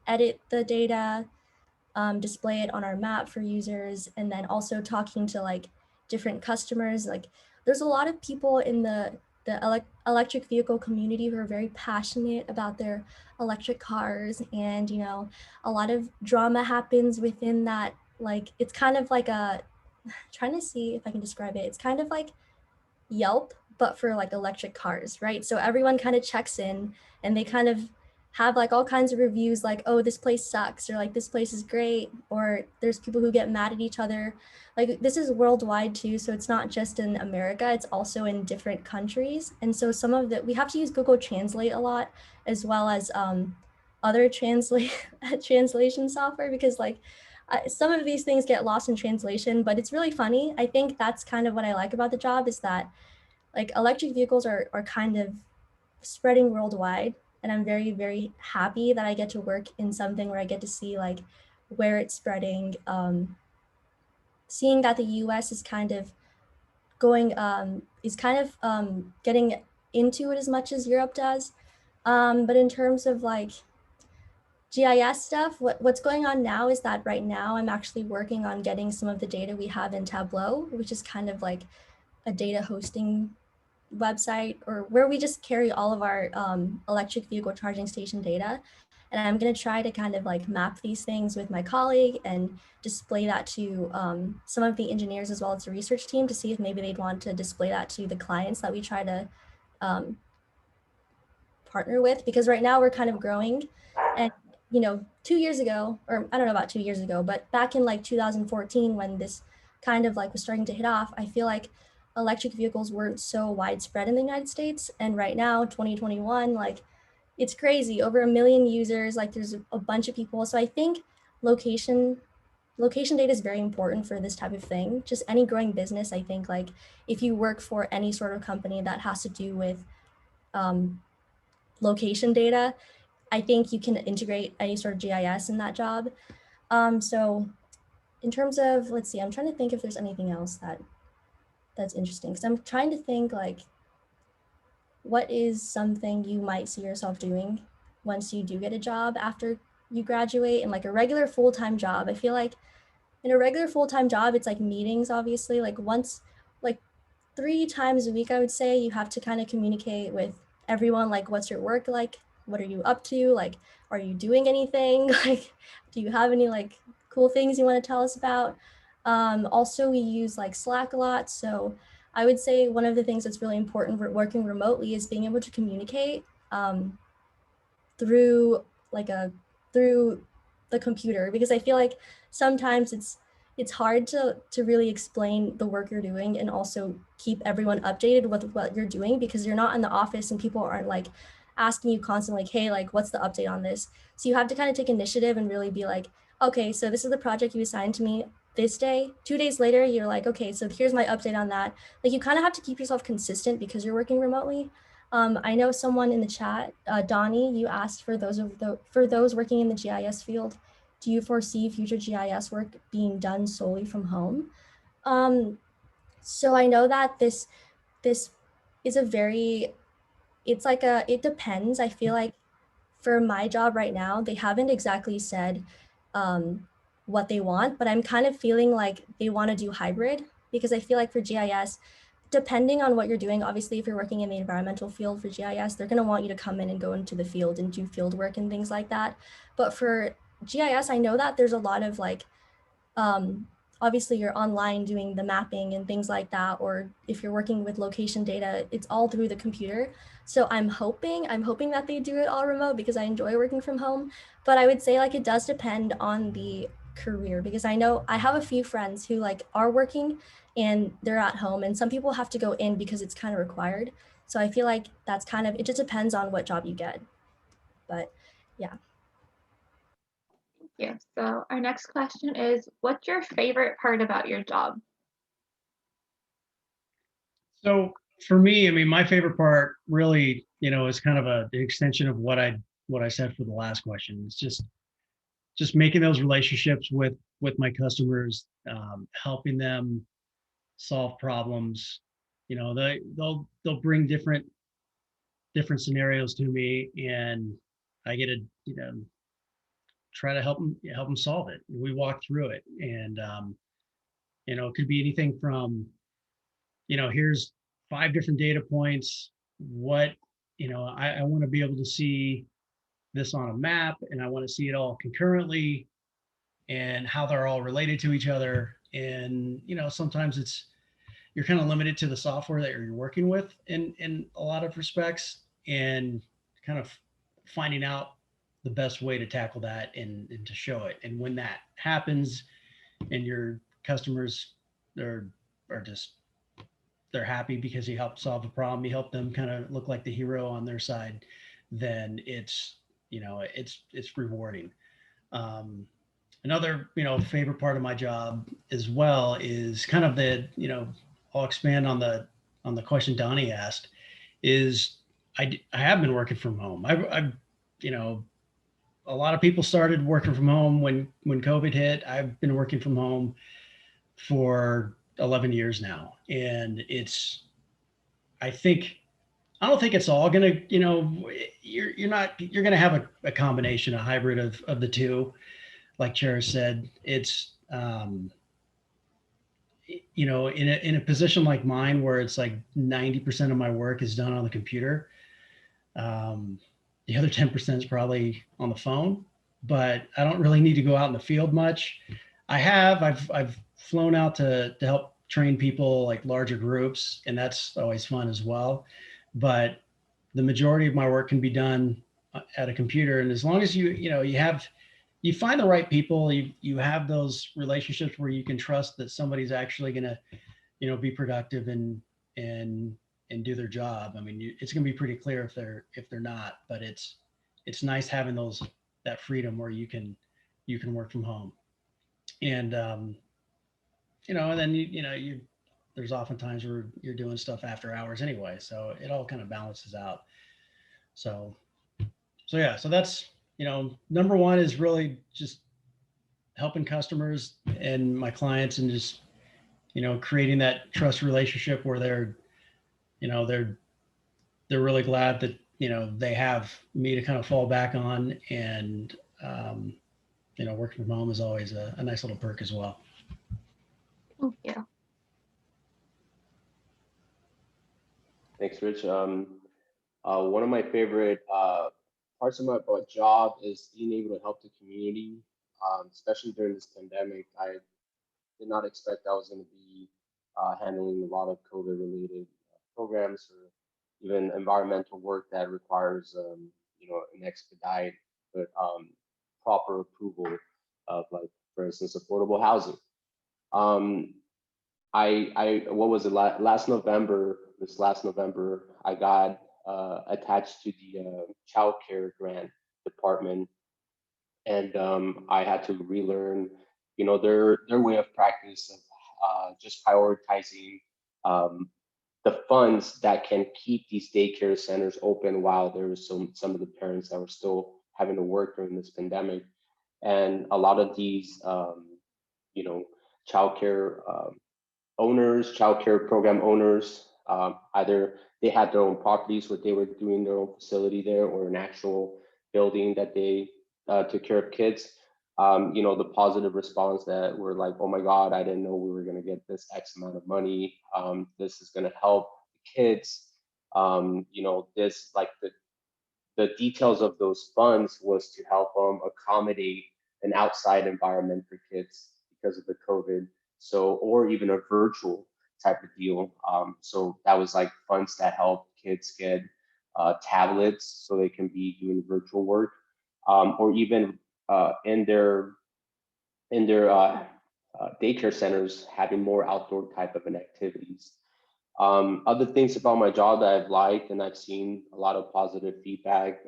S8: edit the data, display it on our map for users, and then also talking to like different customers. Like there's a lot of people in the electric vehicle community who are very passionate about their electric cars, and a lot of drama happens within that. Like it's kind of like trying to see if I can describe it. It's kind of like Yelp, but for like electric cars, right? So everyone kind of checks in and they kind of have like all kinds of reviews like, oh, this place sucks, or like this place is great, or there's people who get mad at each other. Like this is worldwide too, so it's not just in America, it's also in different countries. And so some of we have to use Google Translate a lot, as well as other translation software, because like some of these things get lost in translation, but it's really funny. I think that's kind of what I like about the job, is that like electric vehicles are kind of spreading worldwide. And I'm very, very happy that I get to work in something where I get to see like where it's spreading. Seeing that the US is kind of going, getting into it as much as Europe does. But in terms of like GIS stuff, what's going on now is that right now I'm actually working on getting some of the data we have in Tableau, which is kind of like a data hosting website, or where we just carry all of our electric vehicle charging station data. And I'm going to try to kind of like map these things with my colleague and display that to some of the engineers as well as the research team to see if maybe they'd want to display that to the clients that we try to partner with, because right now we're kind of growing. And 2 years ago, or I don't know about 2 years ago, but back in like 2014, when this kind of like was starting to hit off, I feel like electric vehicles weren't so widespread in the United States. And right now, 2021, like it's crazy, over 1 million users, like there's a bunch of people. So I think location data is very important for this type of thing. Just any growing business, I think, like if you work for any sort of company that has to do with location data, I think you can integrate any sort of GIS in that job. So in terms of, let's see, I'm trying to think if there's anything else that's interesting, because I'm trying to think like, what is something you might see yourself doing once you do get a job after you graduate, and like a regular full-time job? I feel like in a regular full-time job, it's like meetings, obviously, like 3 times a week, I would say, you have to kind of communicate with everyone, like, what's your work like? What are you up to? Like, are you doing anything? Like, do you have any like cool things you want to tell us about? Also, we use like Slack a lot. So I would say one of the things that's really important for working remotely is being able to communicate through the computer, because I feel like sometimes it's hard to really explain the work you're doing and also keep everyone updated with what you're doing, because you're not in the office and people aren't like asking you constantly, like, hey, like, what's the update on this? So you have to kind of take initiative and really be like, okay, so this is the project you assigned to me this day. 2 days later, you're like, okay, so here's my update on that. Like, you kind of have to keep yourself consistent because you're working remotely. I know someone in the chat, Donnie, you asked for those working in the GIS field, do you foresee future GIS work being done solely from home? So I know that this is it depends. I feel like for my job right now, they haven't exactly said what they want, but I'm kind of feeling like they want to do hybrid, because I feel like for GIS, depending on what you're doing, obviously, if you're working in the environmental field for GIS, they're going to want you to come in and go into the field and do field work and things like that. But for GIS, I know that there's a lot of like, obviously you're online doing the mapping and things like that, or if you're working with location data, it's all through the computer. So I'm hoping that they do it all remote, because I enjoy working from home. But I would say like it does depend on the career, because I know I have a few friends who like are working and they're at home, and some people have to go in because it's kind of required. So I feel like that's kind of, it just depends on what job you get. But yeah.
S1: Yeah. So our next question is, what's your favorite part about your job?
S4: So for me, I mean, my favorite part really, is kind of the extension of what I said for the last question. It's just making those relationships with my customers, helping them solve problems. They'll bring different scenarios to me, and I get to try to help them solve it. We walk through it, and it could be anything from here's 5 different data points. What I want to be able to see this on a map, and I want to see it all concurrently and how they're all related to each other. And sometimes you're kind of limited to the software that you're working with in a lot of respects, and kind of finding out the best way to tackle that and to show it. And when that happens and your customers are just, they're happy because you helped solve a problem, you help them kind of look like the hero on their side, then it's rewarding. Another favorite part of my job as well is kind of I'll expand on the question Donnie asked, is I have been working from home. I've a lot of people started working from home when COVID hit. I've been working from home for 11 years now, and I think I don't think it's all gonna, you're gonna have a combination, a hybrid of the two. Like Chair said, it's in a position like mine where it's like 90% of my work is done on the computer. Um, the other 10% is probably on the phone, but I don't really need to go out in the field much. I've flown out to help train people like larger groups, and that's always fun as well. But the majority of my work can be done at a computer, and as long as you find the right people, you have those relationships where you can trust that somebody's actually going to be productive and and do their job. I mean, it's going to be pretty clear if they're not, but it's nice having that freedom where you can work from home. And and then you there's often times where you're doing stuff after hours anyway, so it all kind of balances out. So yeah, so that's number one is really just helping customers and my clients, and just creating that trust relationship where you know they're they're really glad that they have me to kind of fall back on. And working from home is always a nice little perk as well.
S1: Thank you.
S5: Thanks, Rich. One of my favorite parts of my job is being able to help the community, especially during this pandemic. I did not expect I was going to be handling a lot of COVID-related programs or even environmental work that requires, an expedite, but proper approval of, like, for instance, affordable housing. Um, what was it, last November? This last November, I got attached to the child care grant department, and I had to relearn, their way of practice of just prioritizing um, the funds that can keep these daycare centers open while there was some of the parents that were still having to work during this pandemic. And a lot of these, you know, childcare childcare program owners, either they had their own properties where they were doing their own facility there, or an actual building that they took care of kids. The positive response that were like, oh my God, I didn't know we were going to get this X amount of money. This is going to help the kids. This, like, the details of those funds was to help them accommodate an outside environment for kids because of the COVID. So, or even a virtual type of deal. So that was like funds that help kids get tablets so they can be doing virtual work, or even in their daycare centers having more outdoor type of an activities. Other things about my job that I've liked and I've seen a lot of positive feedback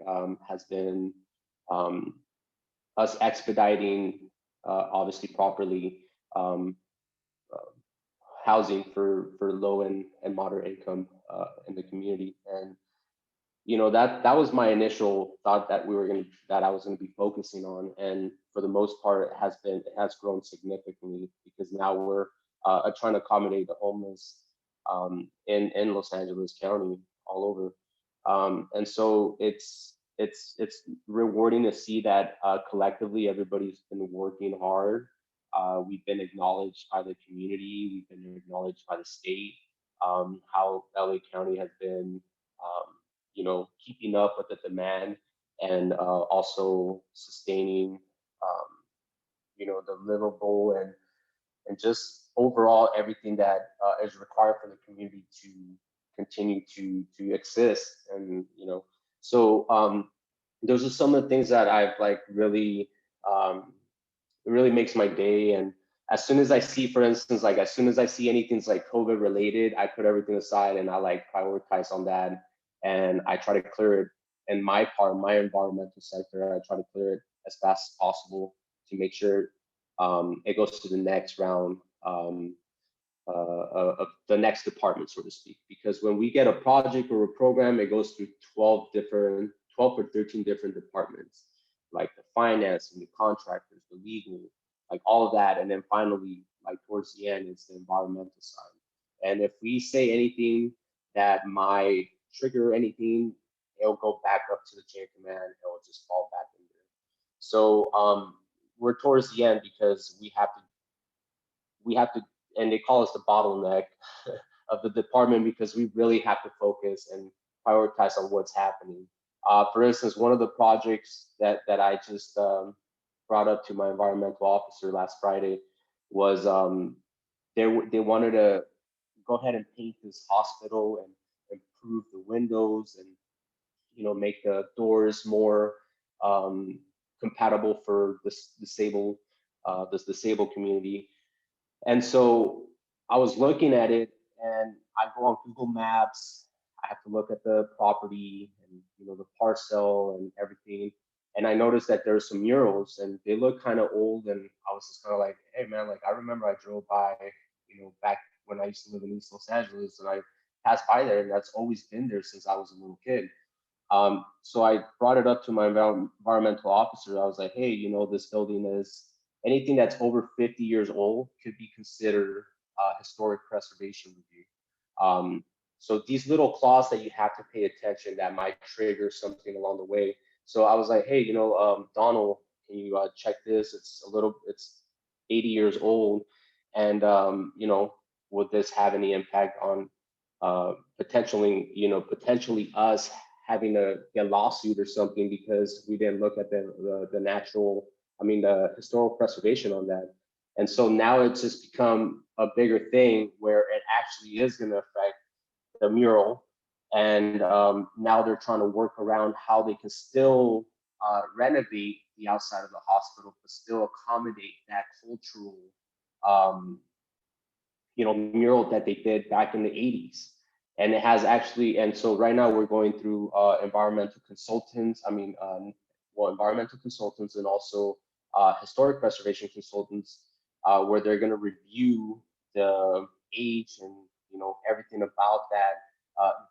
S5: has been um, us expediting, obviously properly, um, housing for low and moderate income in the community. And that was my initial thought that I was gonna be focusing on. And for the most part, it has grown significantly, because now we're trying to accommodate the homeless in Los Angeles County, all over. And so it's rewarding to see that collectively everybody's been working hard. We've been acknowledged by the community. We've been acknowledged by the state. How LA County has been, keeping up with the demand, and also sustaining, the livable and just overall everything that is required for the community to continue to exist. And so those are some of the things that I've, like, really, it really makes my day. And as soon as I see, for instance, like, as soon as I see anything's like COVID related, I put everything aside and I, like, prioritize on that, and I try to clear it in my environmental sector. I try to clear it as fast as possible to make sure it goes to the next round, of the next department, so to speak. Because when we get a project or a program, it goes through 12 or 13 different departments, like the finance and the contractors, the legal, like all of that. And then finally, like, towards the end, it's the environmental side. And if we say anything that my trigger anything, it'll go back up to the chain of command, and it'll just fall back in there. So we're towards the end because we have to, and they call us the bottleneck of the department because we really have to focus and prioritize on what's happening. For instance, one of the projects that I just brought up to my environmental officer last Friday was they wanted to go ahead and paint this hospital and improve the windows and, you know, make the doors more compatible for this disabled community. And so I was looking at it, and I go on Google Maps. I have to look at the property and, you know, the parcel and everything. And I noticed that there's some murals, and they look kind of old. And I was just kind of like, hey man, like I remember I drove by, you know, back when I used to live in East Los Angeles, and I passed by there, and that's always been there since I was a little kid. So I brought it up to my environmental officer. I was like, hey, you know, this building is anything that's over 50 years old could be considered historic preservation review. So these little clause that you have to pay attention that might trigger something along the way. So I was like, hey, you know, Donald, can you check this? It's 80 years old, and you know, would this have any impact on potentially us having to get a lawsuit or something because we didn't look at the historical preservation on that. And so now it's just become a bigger thing where it actually is going to affect the mural. And now they're trying to work around how they can still renovate the outside of the hospital, but still accommodate that cultural, mural that they did back in the 80s. And it has actually, and so right now we're going through environmental consultants and also historic preservation consultants, where they're going to review the age and, you know, everything about that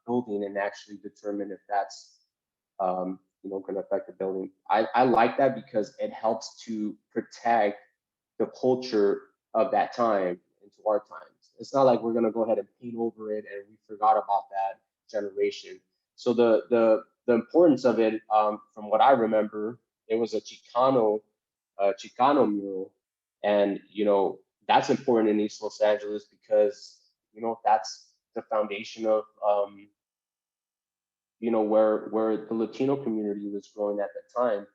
S5: building and actually determine if that's, going to affect the building. I like that because it helps to protect the culture of that time into our times. It's not like we're going to go ahead and paint over it and we forgot about that generation. So the importance of it, from what I remember, it was a Chicano mural, and you know that's important in East Los Angeles because you know that's the foundation of where the Latino community was growing at that time,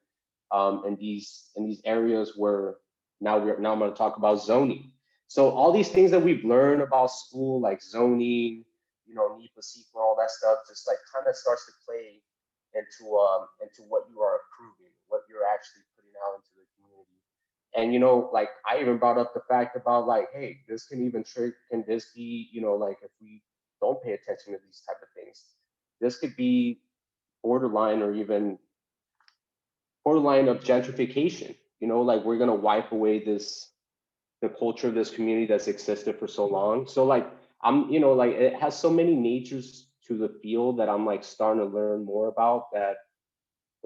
S5: in these areas where now I'm going to talk about zoning. So all these things that we've learned about school, like zoning, you know, NEPA, CEQA, all that stuff, just like kind of starts to play into what you are approving, what you're actually putting out into the community. And you know, like I even brought up the fact about like, hey, this can even can this be, you know, like if we don't pay attention to these type of things, this could be borderline or even borderline of gentrification. You know, like we're gonna wipe away the culture of this community that's existed for so long. So like like it has so many natures to the field that I'm like starting to learn more about that.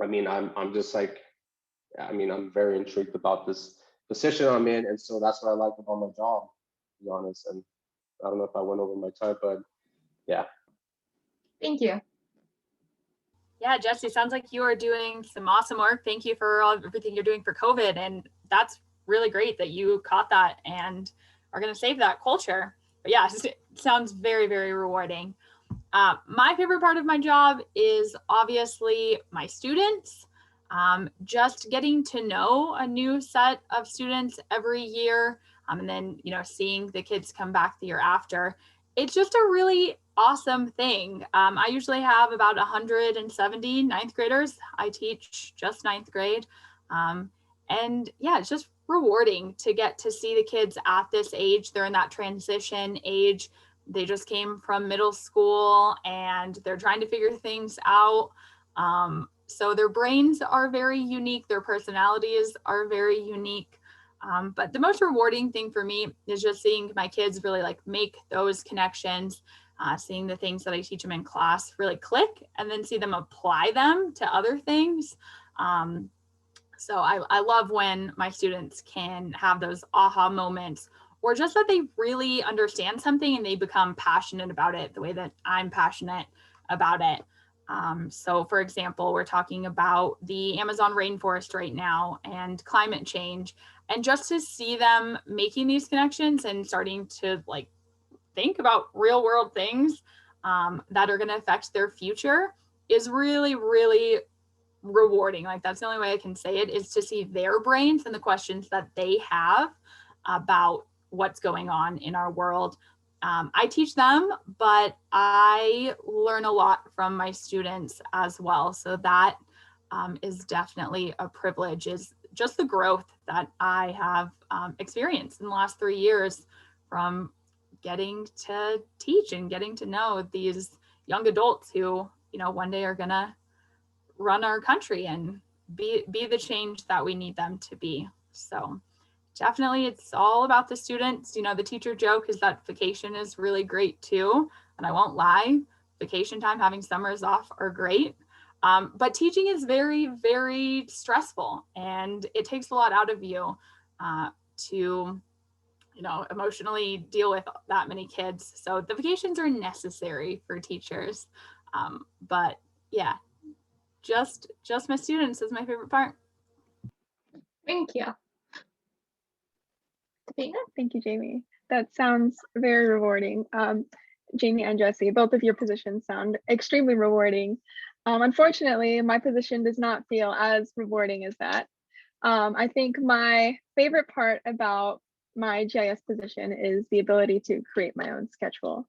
S5: I mean, I'm just like, I'm very intrigued about this position I'm in, and so that's what I like about my job, to be honest. And I don't know if I went over my time, but yeah.
S1: Thank you.
S6: Yeah, Jesse, sounds like you are doing some awesome work. Thank you for everything you're doing for COVID. And that's really great that you caught that and are going to save that culture. But yeah, it sounds very, very rewarding. My favorite part of my job is obviously my students. Just getting to know a new set of students every year, and then, you know, seeing the kids come back the year after. It's just a really awesome thing. I usually have about 170 ninth graders. I teach just ninth grade. And yeah, it's just rewarding to get to see the kids at this age. They're in that transition age. They just came from middle school and they're trying to figure things out. So their brains are very unique. Their personalities are very unique. But the most rewarding thing for me is just seeing my kids really like make those connections, seeing the things that I teach them in class really click, and then see them apply them to other things. So I love when my students can have those aha moments, or just that they really understand something and they become passionate about it the way that I'm passionate about it. So for example, we're talking about the Amazon rainforest right now and climate change, and just to see them making these connections and starting to like think about real world things that are going to affect their future is really, really rewarding. Like that's the only way I can say it, is to see their brains and the questions that they have about what's going on in our world. I teach them, but I learn a lot from my students as well. So that is definitely a privilege, is just the growth that I have experienced in the last 3 years from getting to teach and getting to know these young adults who, you know, one day are gonna run our country and be the change that we need them to be. So definitely it's all about the students. You know, the teacher joke is that vacation is really great too. And I won't lie, vacation time, having summers off are great. But teaching is very, very stressful, and it takes a lot out of you to, you know, emotionally deal with that many kids. So the vacations are necessary for teachers. But yeah, just my students is my favorite part.
S1: Thank you.
S7: Thank you, Jamie. That sounds very rewarding. Jamie and Jesse, both of your positions sound extremely rewarding. Unfortunately, my position does not feel as rewarding as that. I think my favorite part about my GIS position is the ability to create my own schedule.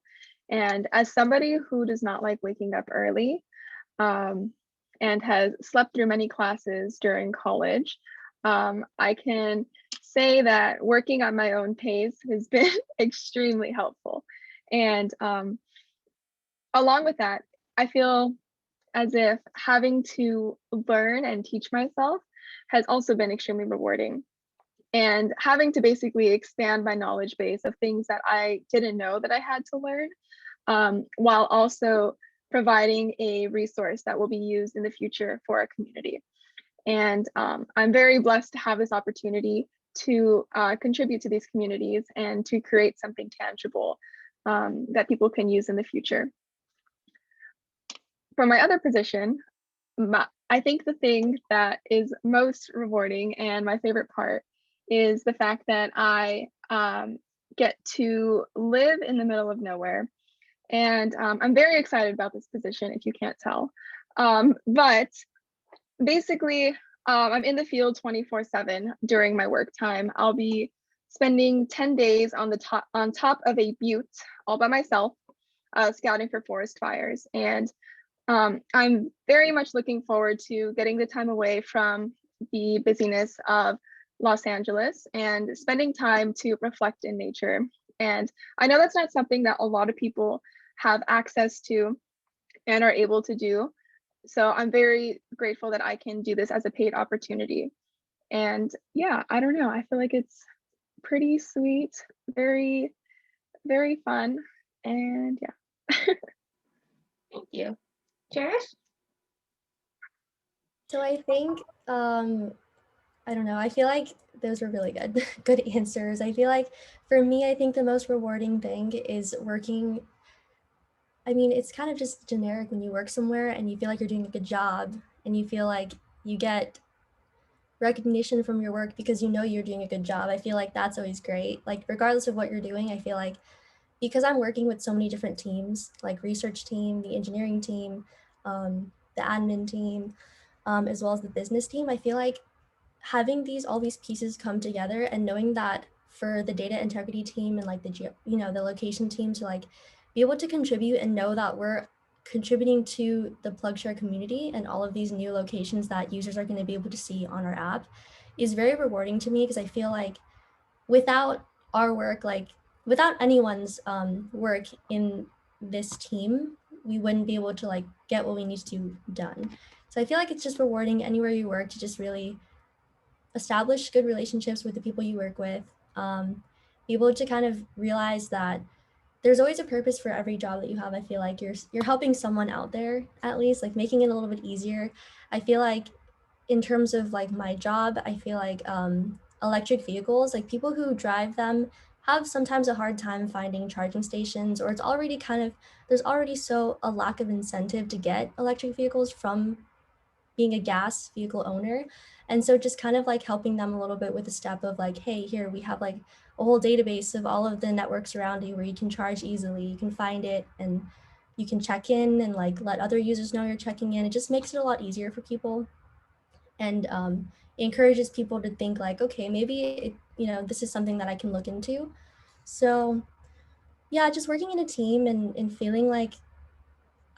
S7: And as somebody who does not like waking up early and has slept through many classes during college, I can say that working on my own pace has been extremely helpful. And along with that, I feel as if having to learn and teach myself has also been extremely rewarding. And having to basically expand my knowledge base of things that I didn't know that I had to learn, while also providing a resource that will be used in the future for our community. And I'm very blessed to have this opportunity to contribute to these communities and to create something tangible that people can use in the future. For my other position, I think the thing that is most rewarding and my favorite part is the fact that I get to live in the middle of nowhere. And I'm very excited about this position, if you can't tell. But basically, I'm in the field 24/7 during my work time. I'll be spending 10 days on top of a butte all by myself, scouting for forest fires. And I'm very much looking forward to getting the time away from the busyness of Los Angeles and spending time to reflect in nature. And I know that's not something that a lot of people have access to and are able to do. So I'm very grateful that I can do this as a paid opportunity. And yeah, I don't know, I feel like it's pretty sweet, very, very fun. And yeah.
S1: Thank you. Cherish?
S8: So I think, I don't know, I feel like those were really good, good answers. I feel like for me, I think the most rewarding thing is working. I mean, it's kind of just generic when you work somewhere and you feel like you're doing a good job and you feel like you get recognition from your work because you know you're doing a good job. I feel like that's always great. Like, regardless of what you're doing, I feel like because I'm working with so many different teams, like research team, the engineering team, the admin team, as well as the business team, I feel like having all these pieces come together and knowing that for the data integrity team and like the location team to like be able to contribute and know that we're contributing to the PlugShare community and all of these new locations that users are going to be able to see on our app is very rewarding to me, because I feel like without our work, like without anyone's work in this team, we wouldn't be able to like get what we need to done. So I feel like it's just rewarding anywhere you work to just really establish good relationships with the people you work with, be able to kind of realize that there's always a purpose for every job that you have. I feel like you're helping someone out there, at least like making it a little bit easier. I feel like in terms of like my job, I feel like electric vehicles, like people who drive them have sometimes a hard time finding charging stations, or it's already kind of, there's already so a lack of incentive to get electric vehicles from being a gas vehicle owner. And so just kind of like helping them a little bit with the step of like, hey, here we have like a whole database of all of the networks around you where you can charge easily, you can find it, and you can check in and like let other users know you're checking in. It just makes it a lot easier for people. And it encourages people to think like, okay, maybe this is something that I can look into. So yeah, just working in a team and feeling like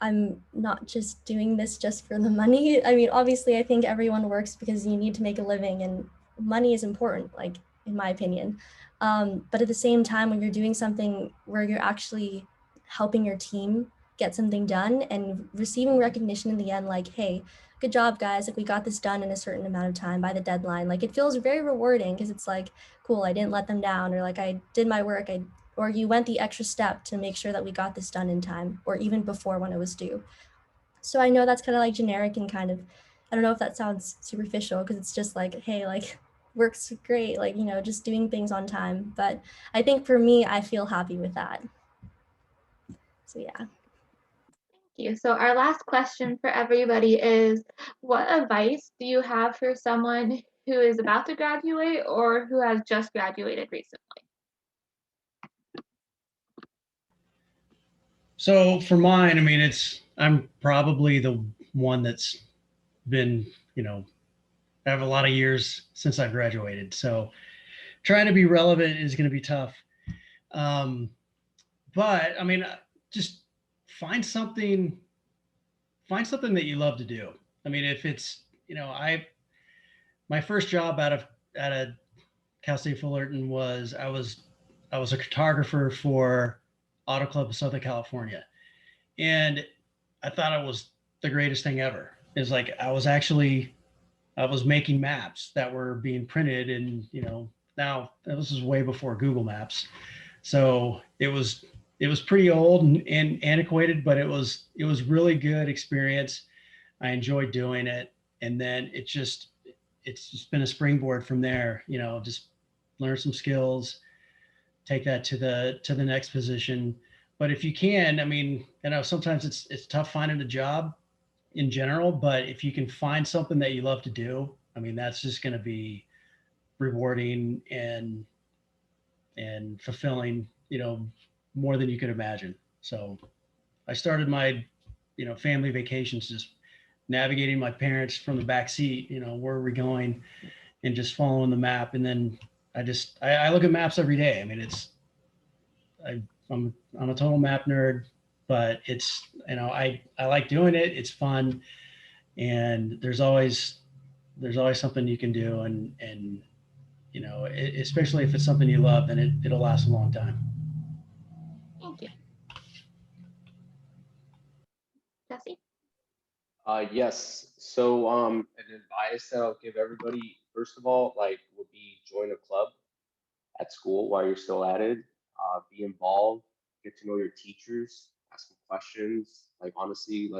S8: I'm not just doing this just for the money. I mean, obviously, I think everyone works because you need to make a living, and money is important, like in my opinion. But at the same time, when you're doing something where you're actually helping your team get something done and receiving recognition in the end, like, hey, good job, guys. Like, we got this done in a certain amount of time by the deadline. Like, it feels very rewarding because it's like, cool, I didn't let them down, or like I did my work. Or you went the extra step to make sure that we got this done in time, or even before when it was due. So I know that's kind of like generic and kind of, I don't know if that sounds superficial because it's just like, hey, like works great, like, just doing things on time. But I think for me, I feel happy with that. So yeah.
S1: Thank you. So our last question for everybody is, what advice do you have for someone who is about to graduate or who has just graduated recently?
S4: So for mine, I mean, I'm probably the one that's been, I have a lot of years since I graduated. So trying to be relevant is going to be tough. But I mean, just find something that you love to do. I mean, if it's, my first job out of Cal State Fullerton was I was a cartographer for Auto Club of Southern California. And I thought it was the greatest thing ever. It's like I was making maps that were being printed, and now this is way before Google Maps, so it was pretty old and antiquated, but it was really good experience. I enjoyed doing it, and then it's just been a springboard from there. Just learn some skills, take that to the next position. But if you can, I mean, sometimes it's tough finding a job in general, but if you can find something that you love to do, I mean, that's just going to be rewarding and fulfilling, more than you could imagine. So I started my, family vacations just navigating my parents from the back seat, where are we going, and just following the map. And then I look at maps every day. I mean, I'm a total map nerd, but it's, I like doing it. It's fun. And there's always something you can do. And especially if it's something you love, then it'll last a long time.
S1: Thank you. Jesse?
S5: Yes. So an advice that I'll give everybody, first of all, would be join a club at school while you're still at it. Be involved, get to know your teachers, ask them questions. Like honestly,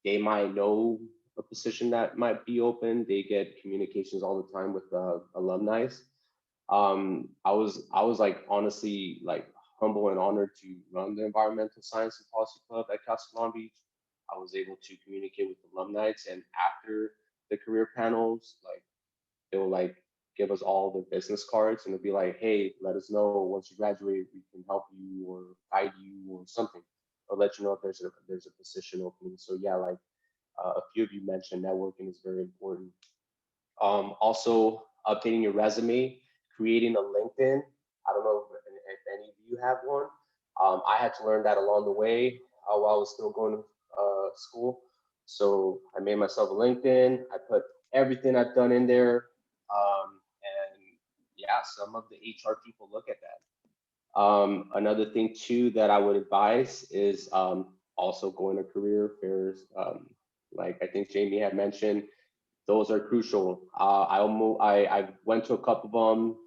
S5: they might know a position that might be open. They get communications all the time with alumni. I was like honestly like humble and honored to run the environmental science and policy club at Cal State Long Beach. I was able to communicate with alumni, and after the career panels, they will give us all the business cards, and it'll be like, hey, let us know once you graduate, we can help you or guide you or something. I'll let you know if there's a position opening. So yeah, a few of you mentioned networking is very important. Also updating your resume, creating a LinkedIn. I don't know if any of you have one. I had to learn that along the way while I was still going to school. So I made myself a LinkedIn. I put everything I've done in there. And yeah, some of the HR people look at that. Another thing too that I would advise is also going to career fairs. Like I think Jamie had mentioned, those are crucial. I went to a couple of them,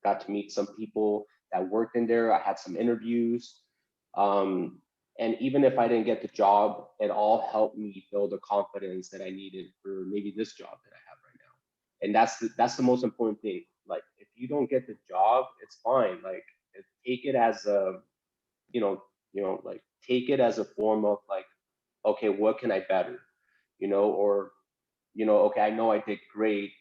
S5: got to meet some people that worked in there. I had some interviews. And even if I didn't get the job, it all helped me build the confidence that I needed for maybe this job that I have right now. And that's the most important thing. Like if you don't get the job, it's fine. Like, take it as a, like, take it as a form of like, okay, what can I better, or, okay, I know I did great,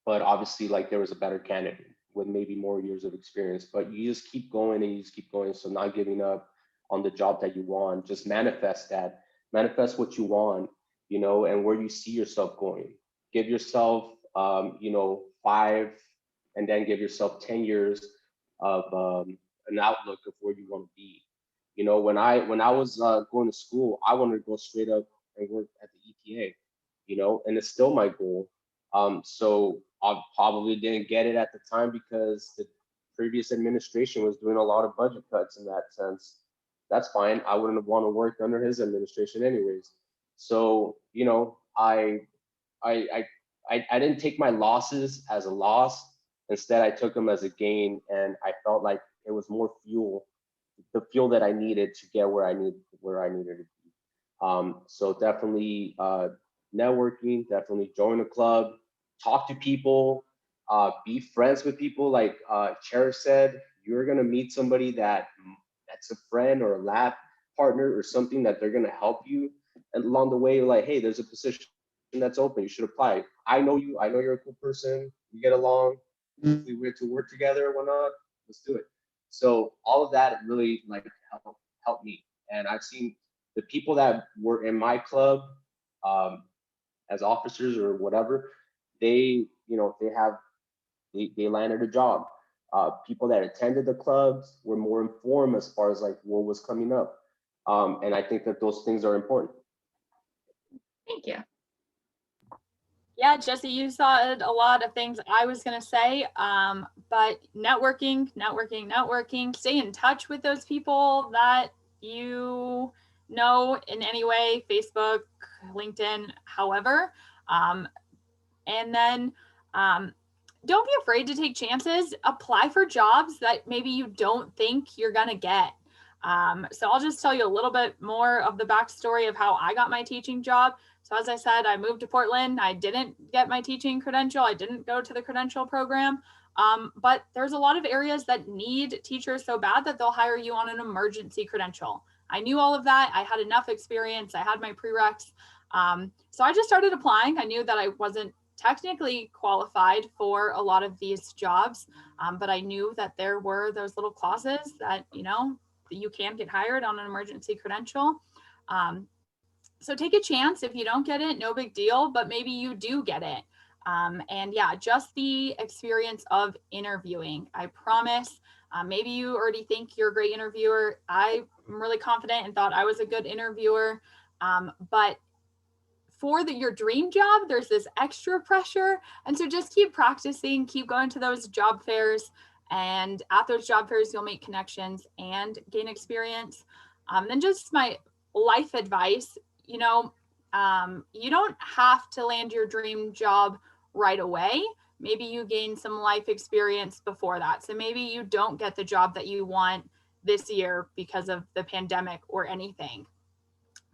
S5: but obviously like there was a better candidate with maybe more years of experience, but you just keep going and you just keep going. So not giving up on the job that you want, just manifest what you want, and where you see yourself going. Give yourself, 5, and then give yourself 10 years of an outlook of where you want to be. When I was going to school, I wanted to go straight up and work at the EPA, and it's still my goal. So I probably didn't get it at the time because the previous administration was doing a lot of budget cuts in that sense. That's fine. I wouldn't have wanted to work under his administration anyways. So, I didn't take my losses as a loss. Instead, I took them as a gain, and I felt like it was more fuel, the fuel that I needed to get where I needed to be. So definitely networking, definitely join a club, talk to people, be friends with people. Like Cherish said, you're gonna meet somebody that's a friend or a lab partner or something that they're gonna help you. And along the way, you're like, hey, there's a position that's open, you should apply. I know you, I know you're a cool person, we get along, we get to work together, whatnot, let's do it. So all of that really like helped me. And I've seen the people that were in my club as officers or whatever, they landed a job. People that attended the clubs were more informed as far as like what was coming up. And I think that those things are important.
S1: Thank you.
S6: Yeah, Jesse, you said a lot of things I was going to say, but networking, stay in touch with those people that you know in any way, Facebook, LinkedIn, however. And then don't be afraid to take chances. Apply for jobs that maybe you don't think you're going to get. So I'll just tell you a little bit more of the backstory of how I got my teaching job. So as I said, I moved to Portland. I didn't get my teaching credential. I didn't go to the credential program. But there's a lot of areas that need teachers so bad that they'll hire you on an emergency credential. I knew all of that. I had enough experience. I had my prereqs. So I just started applying. I knew that I wasn't technically qualified for a lot of these jobs, but I knew that there were those little clauses that, you can get hired on an emergency credential. So take a chance. If you don't get it, no big deal, but maybe you do get it. And yeah, just the experience of interviewing. I promise, maybe you already think you're a great interviewer. I'm really confident and thought I was a good interviewer. But for your dream job, there's this extra pressure. And so just keep practicing, keep going to those job fairs. And at those job fairs, you'll make connections and gain experience. Then just my life advice, you don't have to land your dream job right away. Maybe you gain some life experience before that. So maybe you don't get the job that you want this year because of the pandemic or anything.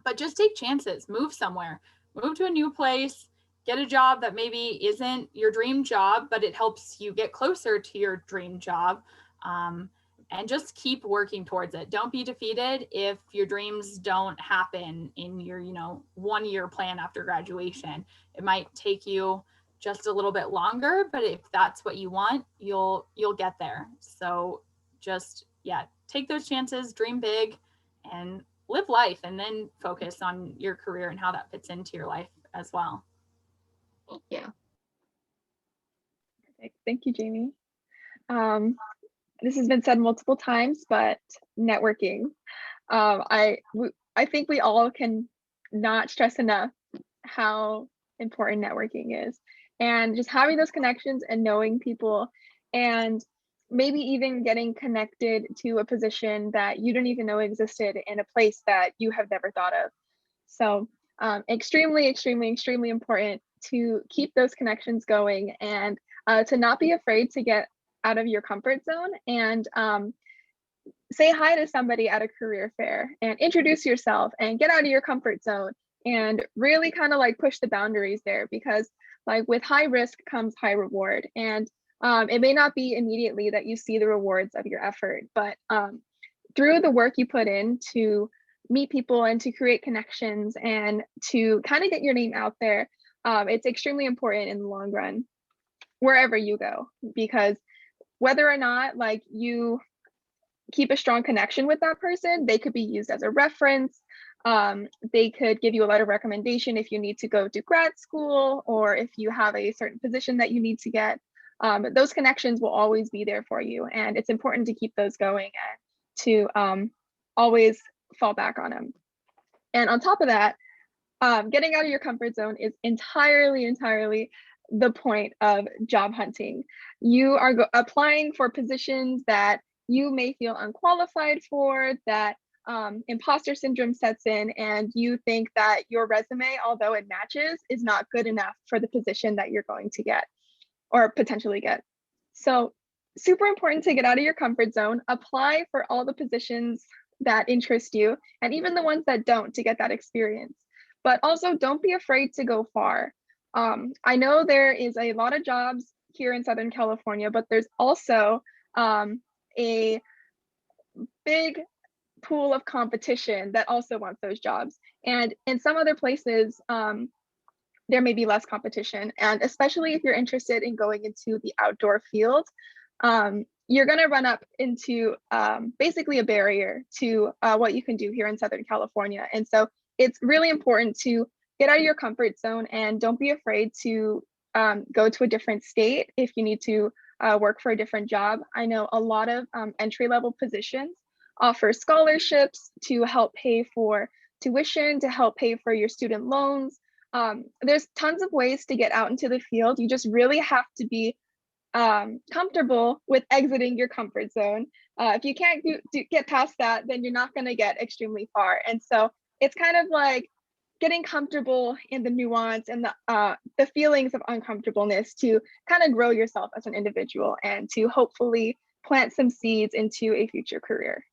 S6: But just take chances, move somewhere, move to a new place, get a job that maybe isn't your dream job, but it helps you get closer to your dream job. And just keep working towards it. Don't be defeated if your dreams don't happen in your, 1 year plan after graduation. It might take you just a little bit longer, but if that's what you want, you'll get there. So just, take those chances, dream big, and live life, and then focus on your career and how that fits into your life as well.
S1: Thank you.
S7: Perfect. Thank you, Jamie. This has been said multiple times, but networking. I think we all can not stress enough how important networking is, and just having those connections and knowing people, and maybe even getting connected to a position that you didn't even know existed in a place that you have never thought of. So extremely, extremely, extremely important to keep those connections going, and to not be afraid to get out of your comfort zone and say hi to somebody at a career fair and introduce yourself and get out of your comfort zone and really kind of like push the boundaries there, because like with high risk comes high reward. And It may not be immediately that you see the rewards of your effort, but through the work you put in to meet people and to create connections and to kind of get your name out there, it's extremely important in the long run, wherever you go, because whether or not like you keep a strong connection with that person, they could be used as a reference. They could give you a letter of recommendation if you need to go to grad school or if you have a certain position that you need to get. Those connections will always be there for you, and it's important to keep those going and to always fall back on them. And on top of that, getting out of your comfort zone is entirely the point of job hunting. You are applying for positions that you may feel unqualified for, that imposter syndrome sets in, and you think that your resume, although it matches, is not good enough for the position that you're going to get or potentially get. So super important to get out of your comfort zone, apply for all the positions that interest you, and even the ones that don't, to get that experience. But also don't be afraid to go far. I know there is a lot of jobs here in Southern California, but there's also a big pool of competition that also wants those jobs. And in some other places, there may be less competition. And especially if you're interested in going into the outdoor field, you're going to run up into basically a barrier to what you can do here in Southern California. And so it's really important to get out of your comfort zone and don't be afraid to go to a different state if you need to work for a different job. I know a lot of entry-level positions offer scholarships to help pay for tuition, to help pay for your student loans. There's tons of ways to get out into the field. You just really have to be comfortable with exiting your comfort zone. If you can't get past that, then you're not going to get extremely far. And so it's kind of like getting comfortable in the nuance and the feelings of uncomfortableness to kind of grow yourself as an individual and to hopefully plant some seeds into a future career.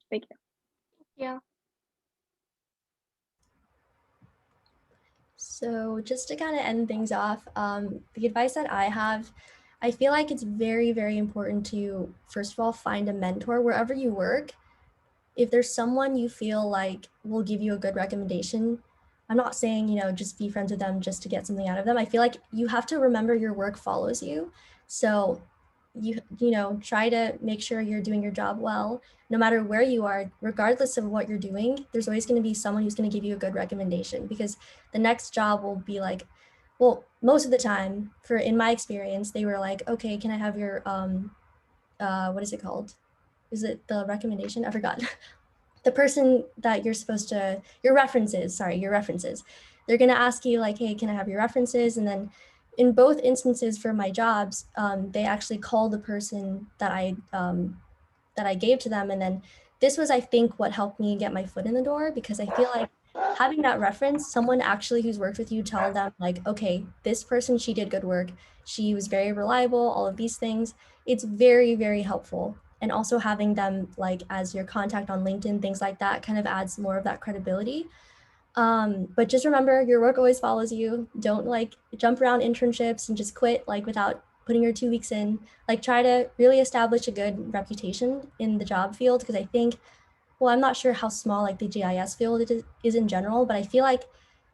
S7: Thank you.
S1: Yeah.
S8: So just to kind of end things off, the advice that I have, I feel like it's very important to, first of all, find a mentor wherever you work. If there's someone you feel like will give you a good recommendation, I'm not saying, just be friends with them just to get something out of them. I feel like you have to remember your work follows you. So you try to make sure you're doing your job well, no matter where you are, regardless of what you're doing. There's always going to be someone who's going to give you a good recommendation, because the next job will be like, well, most of the time, in my experience, they were like, okay, can I have your what is it called? Is it the recommendation? I forgot. The person that you're supposed to, your references. They're going to ask you like, hey, can I have your references? And then in both instances for my jobs, they actually call the person that I gave to them. And then this was, I think, what helped me get my foot in the door, because I feel like having that reference, someone actually who's worked with you, tell them like, okay, this person, she did good work. She was very reliable, all of these things. It's very helpful. And also having them like as your contact on LinkedIn, things like that kind of adds more of that credibility. But just remember, your work always follows you. Don't like jump around internships and just quit like without putting your 2 weeks in. Like try to really establish a good reputation in the job field, because I think, well, I'm not sure how small like the GIS field is in general, but I feel like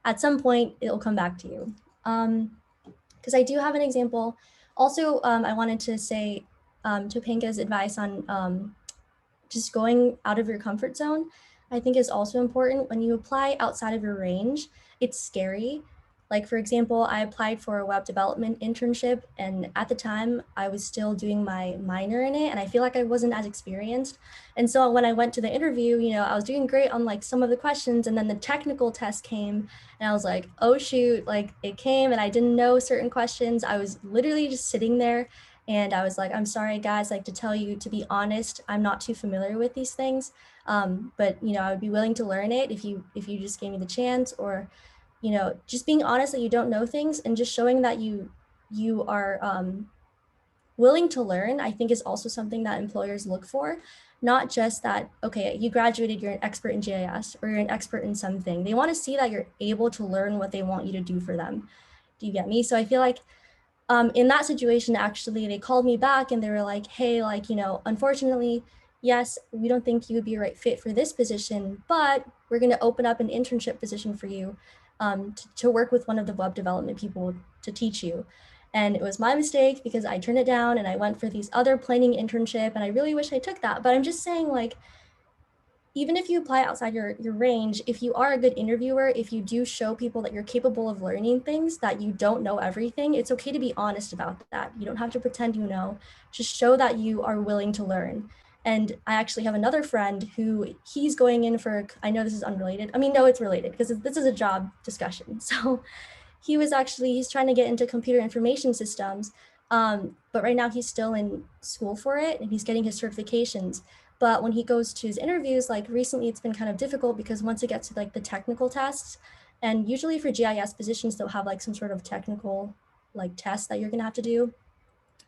S8: at some point it'll come back to you. Because I do have an example. Also, I wanted to say Topanga's advice on just going out of your comfort zone, I think is also important. When you apply outside of your range, it's scary. Like, for example, I applied for a web development internship, and at the time I was still doing my minor in it, and I feel like I wasn't as experienced. And so when I went to the interview, I was doing great on like some of the questions, and then the technical test came, and I was like, oh shoot, like it came and I didn't know certain questions. I was literally just sitting there, and I was like, I'm sorry guys, like to tell you, to be honest, I'm not too familiar with these things. But I would be willing to learn it if you just gave me the chance. Or just being honest that you don't know things and just showing that you are willing to learn, I think is also something that employers look for. Not just that, okay, you graduated, you're an expert in GIS or you're an expert in something. They want to see that you're able to learn what they want you to do for them. Do you get me? So I feel like In that situation, actually, they called me back and they were like, hey, like, you know, unfortunately, yes, we don't think you would be a right fit for this position, but we're going to open up an internship position for you to work with one of the web development people to teach you. And it was my mistake because I turned it down and I went for these other planning internship. And I really wish I took that. But I'm just saying, like, even if you apply outside your range, if you are a good interviewer, if you do show people that you're capable of learning things, that you don't know everything, it's okay to be honest about that. You don't have to pretend you know, just show that you are willing to learn. And I actually have another friend who he's going in for, I know this is unrelated. I mean, no, it's related because this is a job discussion. So he's trying to get into computer information systems. But right now he's still in school for it and he's getting his certifications. But when he goes to his interviews, like recently it's been kind of difficult because once it gets to like the technical tests, and usually for GIS positions, they'll have like some sort of technical like test that you're gonna have to do.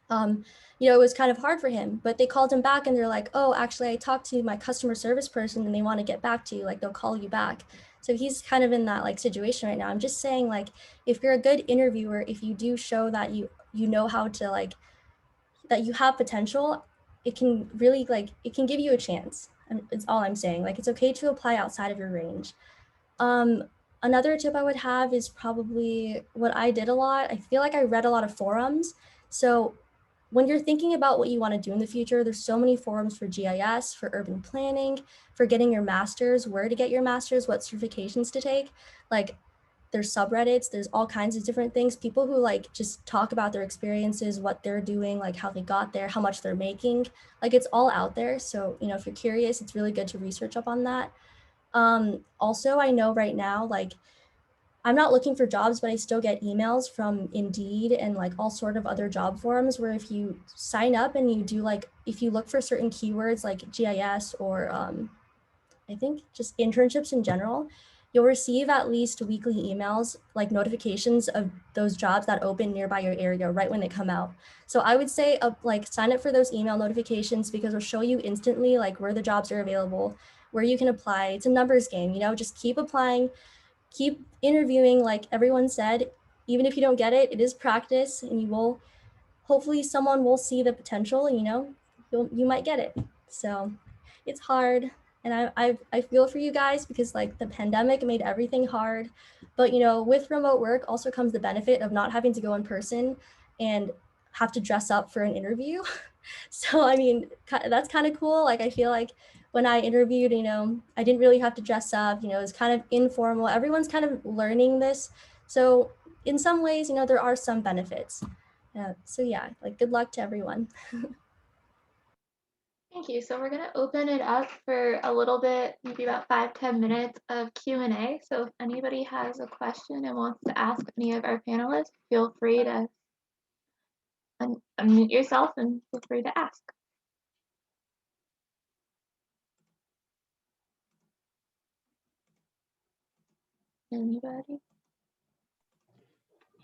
S8: You know, it was kind of hard for him, but they called him back and they're like, oh, actually I talked to my customer service person and they want to get back to you, like they'll call you back. So he's kind of in that like situation right now. I'm just saying, like, if you're a good interviewer, if you do show that you know how to like, that you have potential, it can really like, it can give you a chance. And it's all I'm saying. Like, it's okay to apply outside of your range. Another tip I would have is probably what I did a lot. I feel like I read a lot of forums. So when you're thinking about what you want to do in the future, there's so many forums for GIS, for urban planning, for getting your master's, where to get your master's, what certifications to take. Like, there's subreddits, there's all kinds of different things. People who like just talk about their experiences, what they're doing, like how they got there, how much they're making. Like, it's all out there. So, you know, if you're curious, it's really good to research up on that. Also, I know right now, like, I'm not looking for jobs, but I still get emails from Indeed and like all sort of other job forums where if you sign up and you do like, if you look for certain keywords like GIS or I think just internships in general, you'll receive at least weekly emails, like notifications of those jobs that open nearby your area right when they come out. So I would say like sign up for those email notifications because it'll show you instantly like where the jobs are available, where you can apply. It's a numbers game, you know, just keep applying, keep interviewing. Like everyone said, even if you don't get it, it is practice and you will, hopefully someone will see the potential and, you know, you might get it. So it's hard. And I feel for you guys because like the pandemic made everything hard, but you know, with remote work also comes the benefit of not having to go in person and have to dress up for an interview. So, I mean, that's kind of cool. Like, I feel like when I interviewed, you know, I didn't really have to dress up, you know, it's kind of informal. Everyone's kind of learning this. So in some ways, you know, there are some benefits. So yeah, like good luck to everyone.
S1: Thank you. So we're going to open it up for a little bit, maybe about 5-10 minutes of Q&A. So if anybody has a question and wants to ask any of our panelists, feel free to unmute yourself and feel free to ask. Anybody?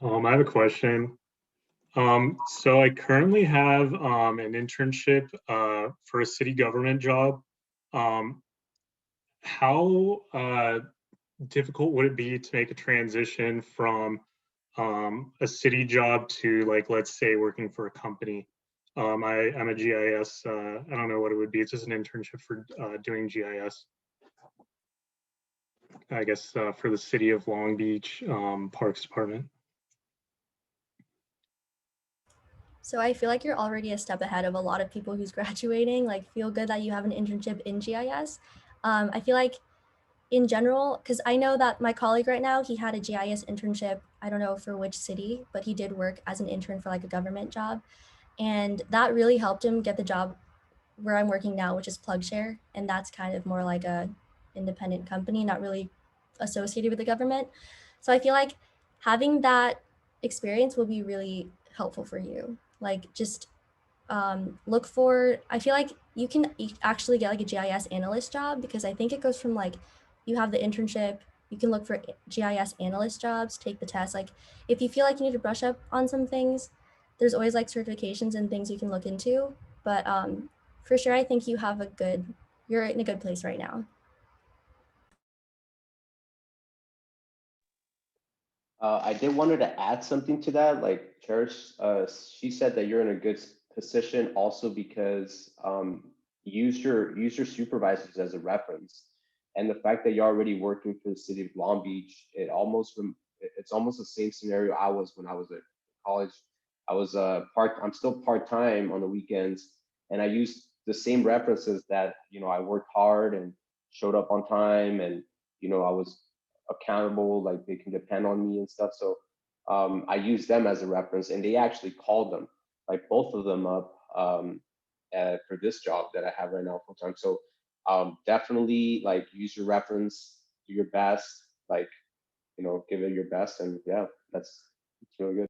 S9: I have a question. So I currently have an internship for a city government job. How difficult would it be to make a transition from a city job to, like, let's say working for a company? I'm a GIS, I don't know what it would be. It's just an internship for doing GIS. I guess for the city of Long Beach Parks Department.
S8: So I feel like you're already a step ahead of a lot of people who's graduating. Like, feel good that you have an internship in GIS. I feel like in general, because I know that my colleague right now, he had a GIS internship. I don't know for which city, but he did work as an intern for like a government job. And that really helped him get the job where I'm working now, which is PlugShare. And that's kind of more like a independent company, not really associated with the government. So I feel like having that experience will be really helpful for you. Like, just look for, I feel like you can actually get like a GIS analyst job because I think it goes from like, you have the internship, you can look for GIS analyst jobs, take the test. Like, if you feel like you need to brush up on some things, there's always like certifications and things you can look into. But for sure, I think you're in a good place right now.
S5: I did wanted to add something to that. Like Cherish, she said that you're in a good position also because use your supervisors as a reference, and the fact that you're already working for the city of Long Beach, it's almost the same scenario I was when I was at college. I was I'm still part time on the weekends, and I used the same references that I worked hard and showed up on time, and I was accountable, like they can depend on me and stuff. So I use them as a reference, and they actually called them, like both of them up for this job that I have right now full time. So definitely like use your reference, do your best, like give it your best, and yeah, it's really good.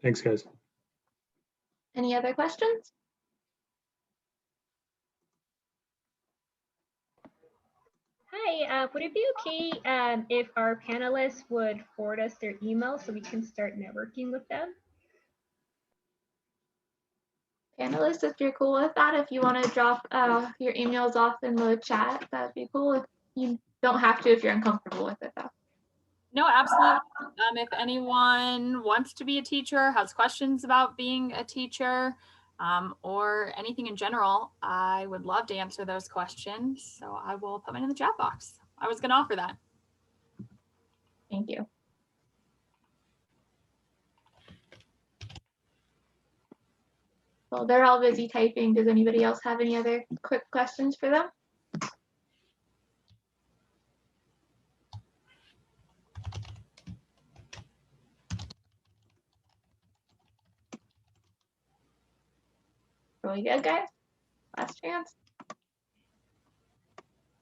S9: Thanks, guys.
S1: Any other questions?
S10: Hi, would it be okay if our panelists would forward us their email so we can start networking with them?
S1: Panelists, if you're cool with that, if you want to drop your emails off in the chat, that'd be cool. You don't have to if you're uncomfortable with it, though.
S6: No, absolutely. If anyone wants to be a teacher, has questions about being a teacher, or anything in general, I would love to answer those questions. So I will put mine in the chat box. I was going to offer that.
S1: Thank you. Well, they're all busy typing. Does anybody else have any other quick questions for them? Really good, guys. Last chance.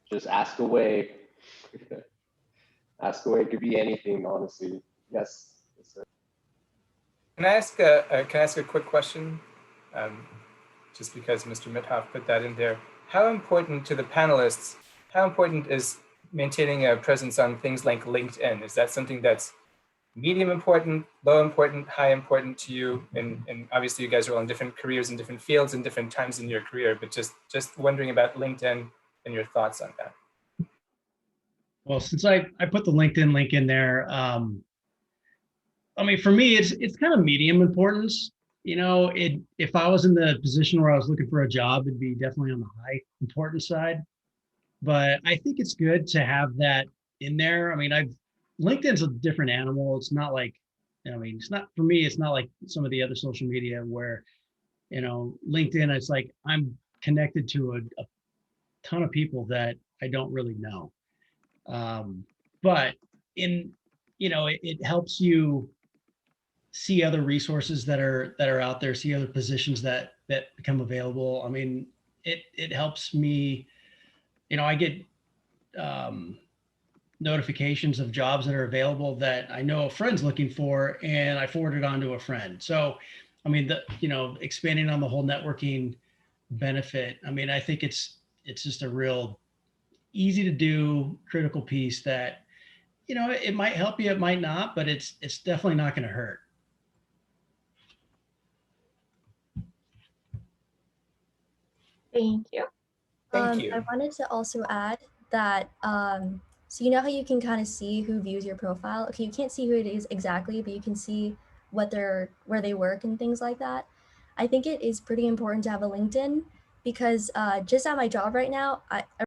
S5: Just ask away. Ask away. It could be anything, honestly. Yes. Yes, sir.
S11: Can I ask a quick question? Just because Mr. Mithoff put that in there. How important to the panelists, how important is maintaining a presence on things like LinkedIn? Is that something that's medium important, low important, high important to you? And obviously you guys are all in different careers in different fields and different times in your career, but just wondering about LinkedIn and your thoughts on that.
S4: Well, since I put the LinkedIn link in there, I mean, for me, it's kind of medium importance. If I was in the position where I was looking for a job, it'd be definitely on the high importance side. But I think it's good to have that in there. I mean, LinkedIn's a different animal. It's not like, it's not, for me, it's not like some of the other social media where, LinkedIn, it's like I'm connected to a ton of people that I don't really know. But it helps you see other resources that are out there, see other positions that become available. I mean, it helps me, I get notifications of jobs that are available that I know a friend's looking for, and I forward it on to a friend. So, I mean, expanding on the whole networking benefit. I mean, I think it's just a real easy to do critical piece that, it might help you, it might not, but it's definitely not going to hurt.
S1: Thank you.
S11: Thank you.
S8: I wanted to also add that, so you know how you can kind of see who views your profile? Okay, you can't see who it is exactly, but you can see where they work and things like that. I think it is pretty important to have a LinkedIn because just at my job right now, I